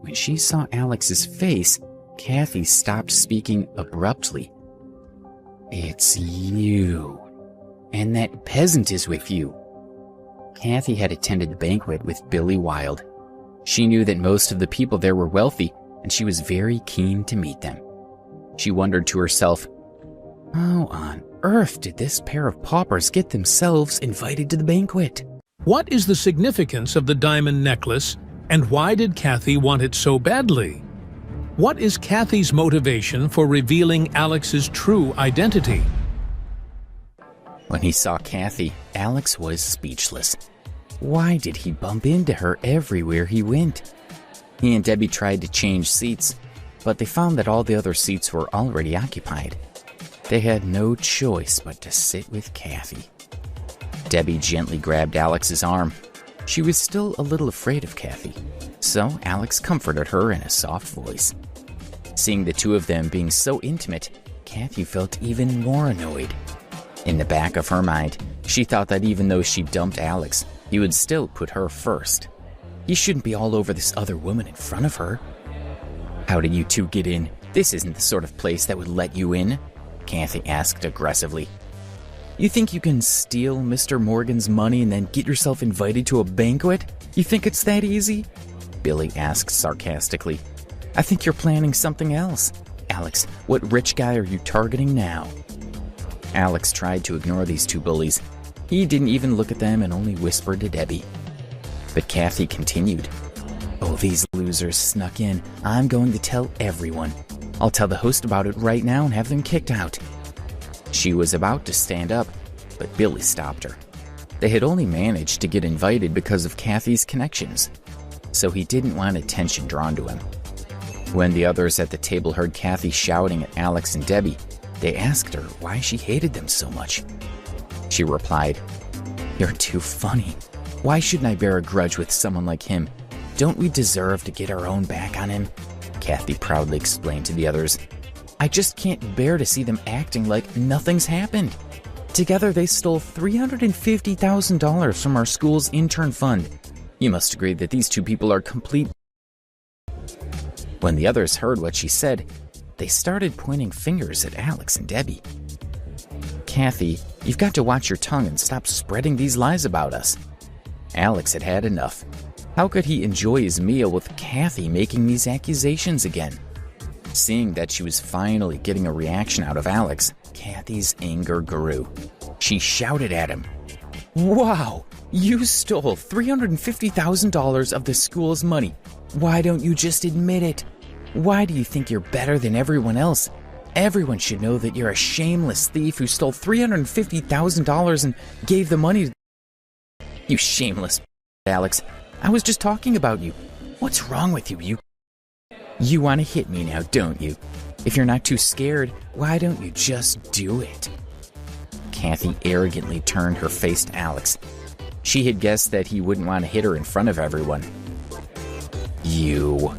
When she saw Alex's face, Kathy stopped speaking abruptly. "It's you. And that peasant is with you." Kathy had attended the banquet with Billy Wilde. She knew that most of the people there were wealthy, and she was very keen to meet them. She wondered to herself, how on earth did this pair of paupers get themselves invited to the banquet? What is the significance of the diamond necklace, and why did Kathy want it so badly? What is Kathy's motivation for revealing Alex's true identity? When he saw Kathy, Alex was speechless. Why did he bump into her everywhere he went? He and Debbie tried to change seats, but they found that all the other seats were already occupied. They had no choice but to sit with Kathy. Debbie gently grabbed Alex's arm. She was still a little afraid of Kathy, so Alex comforted her in a soft voice. Seeing the two of them being so intimate, Kathy felt even more annoyed. In the back of her mind, she thought that even though she dumped Alex, he would still put her first. He shouldn't be all over this other woman in front of her. "How did you two get in? This isn't the sort of place that would let you in," Kathy asked aggressively. "You think you can steal Mr. Morgan's money and then get yourself invited to a banquet? You think it's that easy?" Billy asked sarcastically. "I think you're planning something else. Alex, what rich guy are you targeting now?" Alex tried to ignore these two bullies. He didn't even look at them and only whispered to Debbie. But Kathy continued. "Oh, these losers snuck in. I'm going to tell everyone. I'll tell the host about it right now and have them kicked out." She was about to stand up, but Billy stopped her. They had only managed to get invited because of Kathy's connections, so he didn't want attention drawn to him. When the others at the table heard Kathy shouting at Alex and Debbie, they asked her why she hated them so much. She replied, "You're too funny. Why shouldn't I bear a grudge with someone like him? Don't we deserve to get our own back on him?" Kathy proudly explained to the others. "I just can't bear to see them acting like nothing's happened. Together they stole $350,000 from our school's intern fund. You must agree that these two people are complete..." When the others heard what she said, they started pointing fingers at Alex and Debbie. "Kathy, you've got to watch your tongue and stop spreading these lies about us." Alex had had enough. How could he enjoy his meal with Kathy making these accusations again? Seeing that she was finally getting a reaction out of Alex, Kathy's anger grew. She shouted at him, "Wow, you stole $350,000 of the school's money. Why don't you just admit it? Why do you think you're better than everyone else? Everyone should know that you're a shameless thief who stole $350,000 and gave the money to..." "You shameless Alex. I was just talking about you. What's wrong with you? You want to hit me now, don't you? If you're not too scared, why don't you just do it? Kathy arrogantly turned her face to Alex. She had guessed that he wouldn't want to hit her in front of everyone. You.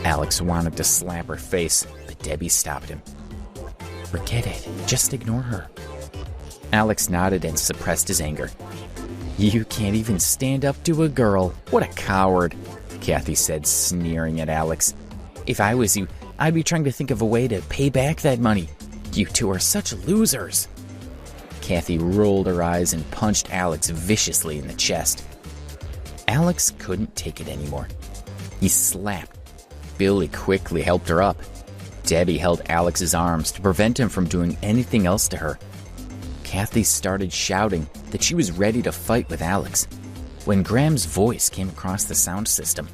Alex wanted to slap her face, but Debbie stopped him. Forget it. Just ignore her. Alex nodded and suppressed his anger. You can't even stand up to a girl. What a coward, Kathy said, sneering at Alex. If I was you, I'd be trying to think of a way to pay back that money. You two are such losers. Kathy rolled her eyes and punched Alex viciously in the chest. Alex couldn't take it anymore. He slapped. Billy quickly helped her up. Debbie held Alex's arms to prevent him from doing anything else to her. Kathy started shouting that she was ready to fight with Alex when Graham's voice came across the sound system.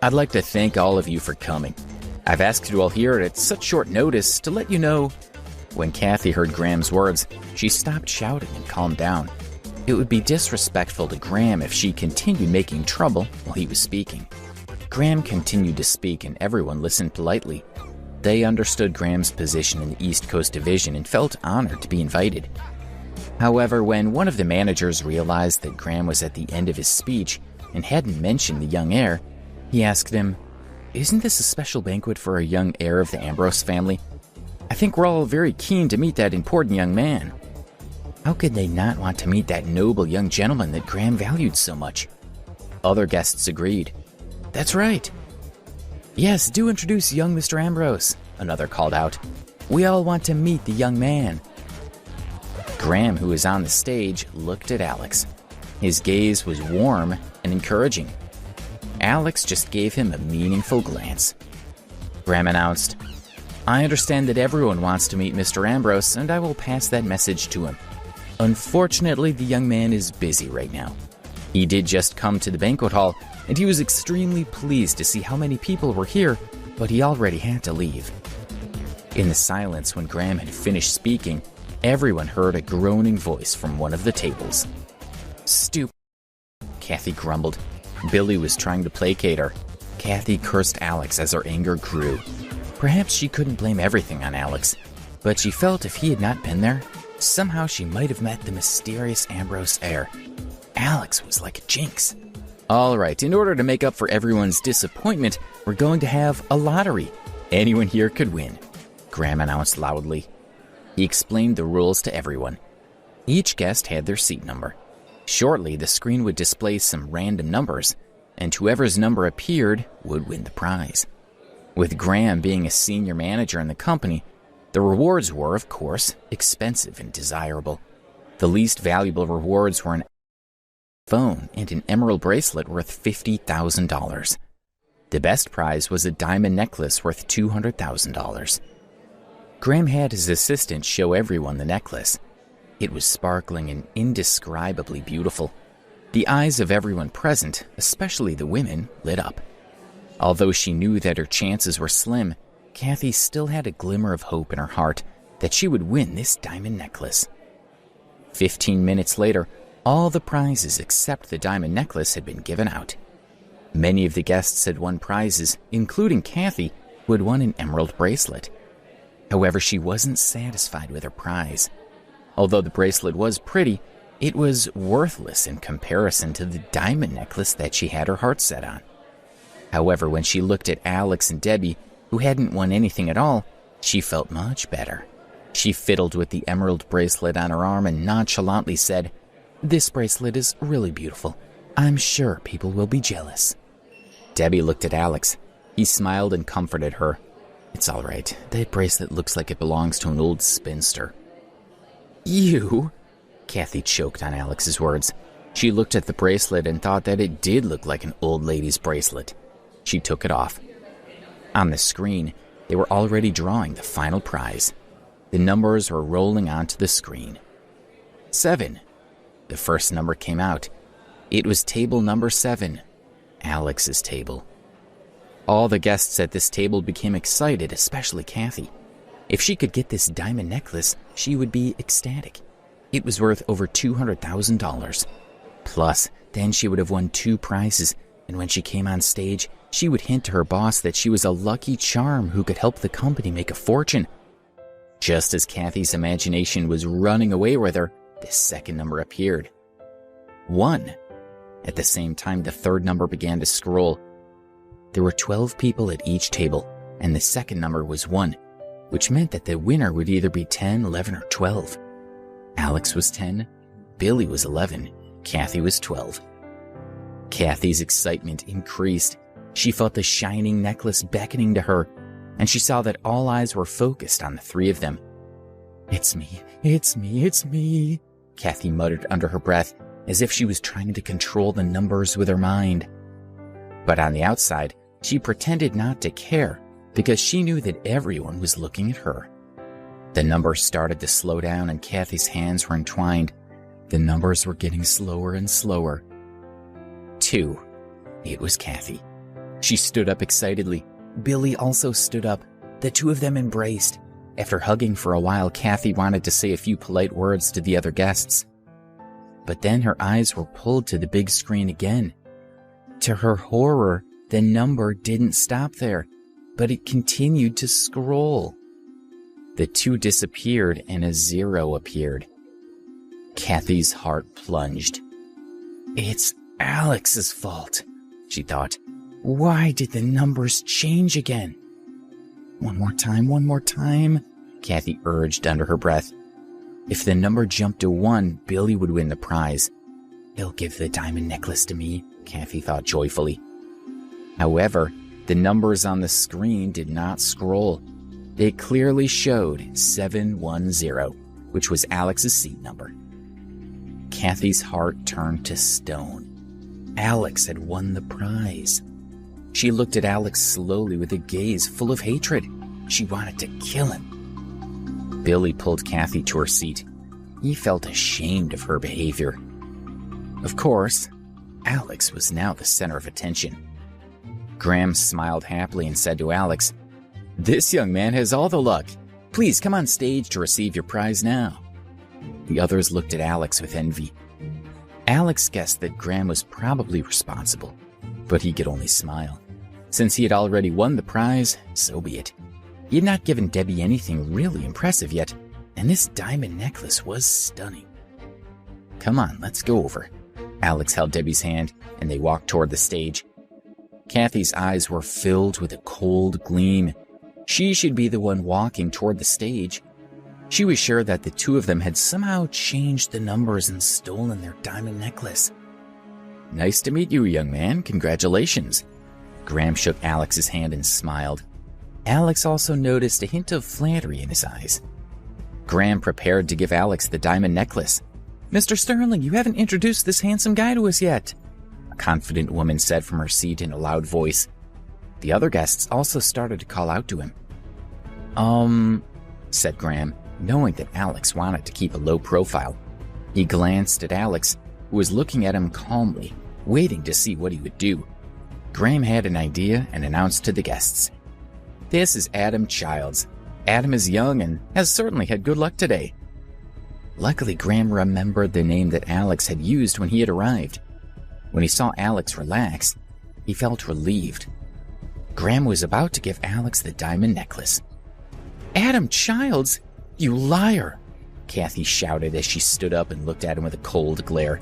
I'd like to thank all of you for coming. I've asked you all here at such short notice to let you know. When Kathy heard Graham's words, she stopped shouting and calmed down. It would be disrespectful to Graham if she continued making trouble while he was speaking. Graham continued to speak and everyone listened politely. They understood Graham's position in the East Coast Division and felt honored to be invited. However, when one of the managers realized that Graham was at the end of his speech and hadn't mentioned the young heir, he asked him, "Isn't this a special banquet for a young heir of the Ambrose family? I think we're all very keen to meet that important young man." How could they not want to meet that noble young gentleman that Graham valued so much? Other guests agreed. That's right. Yes, do introduce young Mr. Ambrose, another called out. We all want to meet the young man. Graham, who was on the stage, looked at Alex. His gaze was warm and encouraging. Alex just gave him a meaningful glance. Graham announced, I understand that everyone wants to meet Mr. Ambrose, and I will pass that message to him. Unfortunately, the young man is busy right now. He did just come to the banquet hall, and he was extremely pleased to see how many people were here, but he already had to leave. In the silence when Graham had finished speaking, everyone heard a groaning voice from one of the tables. Stupid, Kathy grumbled. Billy was trying to placate her. Kathy cursed Alex as her anger grew. Perhaps she couldn't blame everything on Alex, but she felt if he had not been there, somehow she might have met the mysterious Ambrose heir. Alex was like a jinx. All right, in order to make up for everyone's disappointment, we're going to have a lottery. Anyone here could win, Graham announced loudly. He explained the rules to everyone. Each guest had their seat number. Shortly, the screen would display some random numbers, and whoever's number appeared would win the prize. With Graham being a senior manager in the company, the rewards were, of course, expensive and desirable. The least valuable rewards were an phone and an emerald bracelet worth $50,000. The best prize was a diamond necklace worth $200,000. Graham had his assistant show everyone the necklace. It was sparkling and indescribably beautiful. The eyes of everyone present, especially the women, lit up. Although she knew that her chances were slim, Kathy still had a glimmer of hope in her heart that she would win this diamond necklace. 15 minutes later, all the prizes except the diamond necklace had been given out. Many of the guests had won prizes, including Kathy, who had won an emerald bracelet. However, she wasn't satisfied with her prize. Although the bracelet was pretty, it was worthless in comparison to the diamond necklace that she had her heart set on. However, when she looked at Alex and Debbie, who hadn't won anything at all, she felt much better. She fiddled with the emerald bracelet on her arm and nonchalantly said, This bracelet is really beautiful. I'm sure people will be jealous. Debbie looked at Alex. He smiled and comforted her. It's all right. That bracelet looks like it belongs to an old spinster. You? Kathy choked on Alex's words. She looked at the bracelet and thought that it did look like an old lady's bracelet. She took it off. On the screen, they were already drawing the final prize. The numbers were rolling onto the screen. 7. The first number came out. It was table number 7, Alex's table. All the guests at this table became excited, especially Kathy. If she could get this diamond necklace, she would be ecstatic. It was worth over $200,000. Plus, then she would have won 2 prizes, and when she came on stage, she would hint to her boss that she was a lucky charm who could help the company make a fortune. Just as Kathy's imagination was running away with her, the second number appeared. 1. At the same time, the third number began to scroll. There were 12 people at each table, and the second number was 1, which meant that the winner would either be 10, 11, or 12. Alex was 10, Billy was 11, Kathy was 12. Kathy's excitement increased. She felt the shining necklace beckoning to her, and she saw that all eyes were focused on the three of them. "It's me, it's me, it's me," Kathy muttered under her breath, as if she was trying to control the numbers with her mind. But on the outside, she pretended not to care, because she knew that everyone was looking at her. The numbers started to slow down, and Kathy's hands were entwined. The numbers were getting slower and slower. 2. It was Kathy. She stood up excitedly. Billy also stood up. The two of them embraced. After hugging for a while, Kathy wanted to say a few polite words to the other guests. But then her eyes were pulled to the big screen again. To her horror, the number didn't stop there, but it continued to scroll. The 2 disappeared and a 0 appeared. Kathy's heart plunged. "It's Alex's fault," she thought. "Why did the numbers change again?" One more time, Kathy urged under her breath. If the number jumped to 1, Billy would win the prize. "He'll give the diamond necklace to me," Kathy thought joyfully. However, the numbers on the screen did not scroll. It clearly showed 710, which was Alex's seat number. Kathy's heart turned to stone. Alex had won the prize. She looked at Alex slowly with a gaze full of hatred. She wanted to kill him. Billy pulled Kathy to her seat. He felt ashamed of her behavior. Of course, Alex was now the center of attention. Graham smiled happily and said to Alex, "This young man has all the luck. Please come on stage to receive your prize now." The others looked at Alex with envy. Alex guessed that Graham was probably responsible, but he could only smile. Since he had already won the prize, so be it. He had not given Debbie anything really impressive yet, and this diamond necklace was stunning. "Come on, let's go over." Alex held Debbie's hand, and they walked toward the stage. Kathy's eyes were filled with a cold gleam. She should be the one walking toward the stage. She was sure that the two of them had somehow changed the numbers and stolen their diamond necklace. "Nice to meet you, young man. Congratulations." Graham shook Alex's hand and smiled. Alex also noticed a hint of flattery in his eyes. Graham prepared to give Alex the diamond necklace. "Mr. Sterling, you haven't introduced this handsome guy to us yet," a confident woman said from her seat in a loud voice. The other guests also started to call out to him. Said Graham, knowing that Alex wanted to keep a low profile. He glanced at Alex, who was looking at him calmly, waiting to see what he would do. Graham had an idea and announced to the guests, "This is Adam Childs. Adam is young and has certainly had good luck today." Luckily, Graham remembered the name that Alex had used when he had arrived. When he saw Alex relax, he felt relieved. Graham was about to give Alex the diamond necklace. "Adam Childs? You liar!" Kathy shouted as she stood up and looked at him with a cold glare.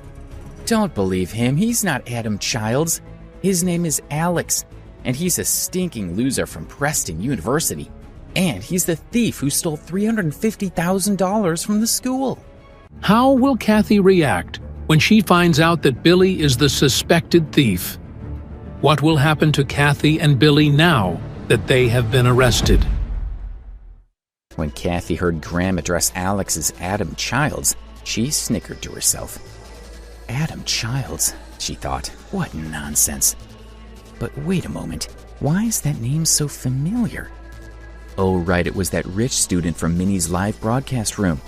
"Don't believe him. He's not Adam Childs. His name is Alex, and he's a stinking loser from Preston University. And he's the thief who stole $350,000 from the school." How will Kathy react when she finds out that Billy is the suspected thief? What will happen to Kathy and Billy now that they have been arrested? When Kathy heard Graham address Alex as Adam Childs, she snickered to herself. Adam Childs, she thought. What nonsense. But wait a moment. Why is that name so familiar? Oh, right, it was that rich student from Minnie's live broadcast room.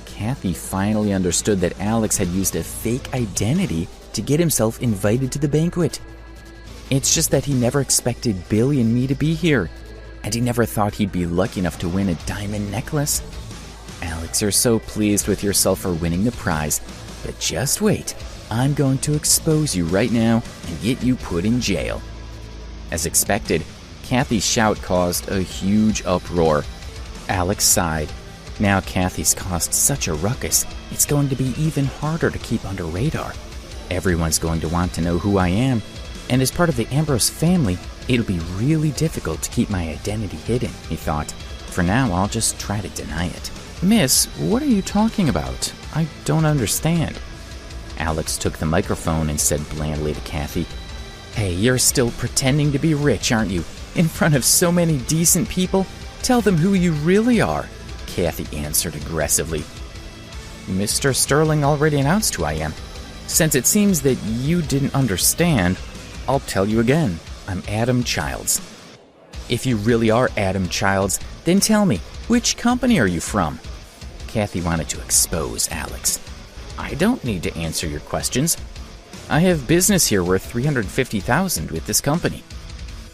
Kathy finally understood that Alex had used a fake identity to get himself invited to the banquet. It's just that he never expected Billy and me to be here, and he never thought he'd be lucky enough to win a diamond necklace. Alex, you're so pleased with yourself for winning the prize, but just wait. I'm going to expose you right now and get you put in jail. As expected, Kathy's shout caused a huge uproar. Alex sighed. Now Kathy's caused such a ruckus, it's going to be even harder to keep under radar. Everyone's going to want to know who I am, and as part of the Ambrose family, it'll be really difficult to keep my identity hidden, he thought. For now, I'll just try to deny it. Miss, what are you talking about? I don't understand. Alex took the microphone and said blandly to Kathy, Hey, you're still pretending to be rich, aren't you? In front of so many decent people? Tell them who you really are, Kathy answered aggressively. Mr. Sterling already announced who I am. Since it seems that you didn't understand, I'll tell you again. I'm Adam Childs. If you really are Adam Childs, then tell me, which company are you from? Kathy wanted to expose Alex. I don't need to answer your questions. I have business here worth $350,000 with this company.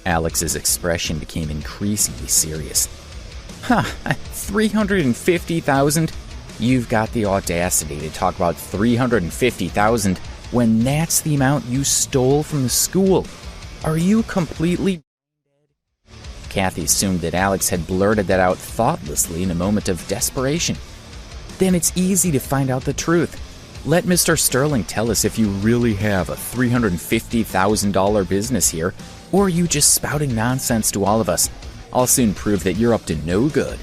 Alex's expression became increasingly serious. $350,000? You've got the audacity to talk about $350,000 when that's the amount you stole from the school. Are you completely... Kathy assumed that Alex had blurted that out thoughtlessly in a moment of desperation. Then it's easy to find out the truth. Let Mr. Sterling tell us if you really have a $350,000 business here, or are you just spouting nonsense to all of us? I'll soon prove that you're up to no good.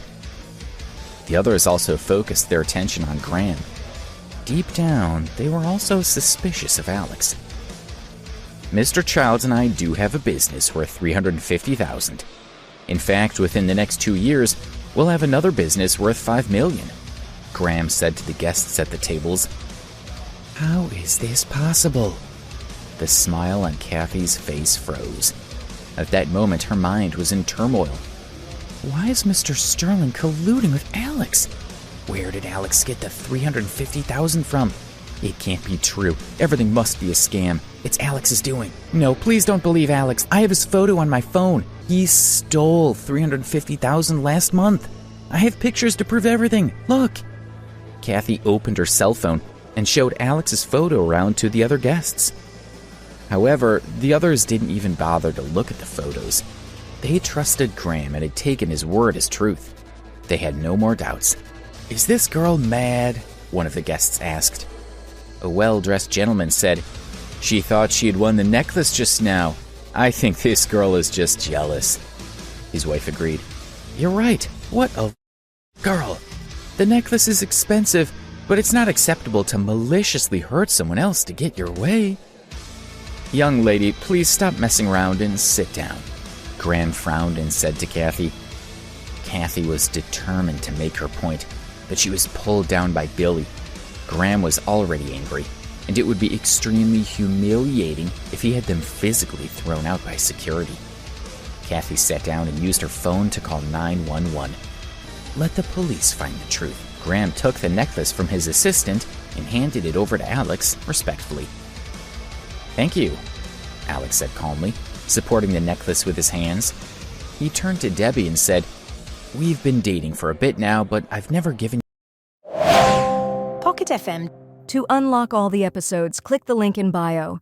The others also focused their attention on Graham. Deep down, they were also suspicious of Alex. Mr. Childs and I do have a business worth $350,000. In fact, within the next 2 years, we'll have another business worth $5 million, Graham said to the guests at the tables. How is this possible? The smile on Kathy's face froze. At that moment, her mind was in turmoil. Why is Mr. Sterling colluding with Alex? Where did Alex get the $350,000 from? It can't be true. Everything must be a scam. It's Alex's doing. No, please don't believe Alex. I have his photo on my phone. He stole $350,000 last month. I have pictures to prove everything. Look. Kathy opened her cell phone and showed Alex's photo around to the other guests. However, the others didn't even bother to look at the photos. They trusted Graham and had taken his word as truth. They had no more doubts. Is this girl mad? One of the guests asked. A well-dressed gentleman said, She thought she had won the necklace just now. I think this girl is just jealous. His wife agreed. You're right. What a girl. The necklace is expensive, but it's not acceptable to maliciously hurt someone else to get your way. Young lady, please stop messing around and sit down. Graham frowned and said to Kathy. Kathy was determined to make her point, but she was pulled down by Billy. Graham was already angry, and it would be extremely humiliating if he had them physically thrown out by security. Kathy sat down and used her phone to call 911. Let the police find the truth. Graham took the necklace from his assistant and handed it over to Alex respectfully. Thank you, Alex said calmly, supporting the necklace with his hands. He turned to Debbie and said, We've been dating for a bit now, but I've never given Pocket FM. To unlock all the episodes, click the link in bio.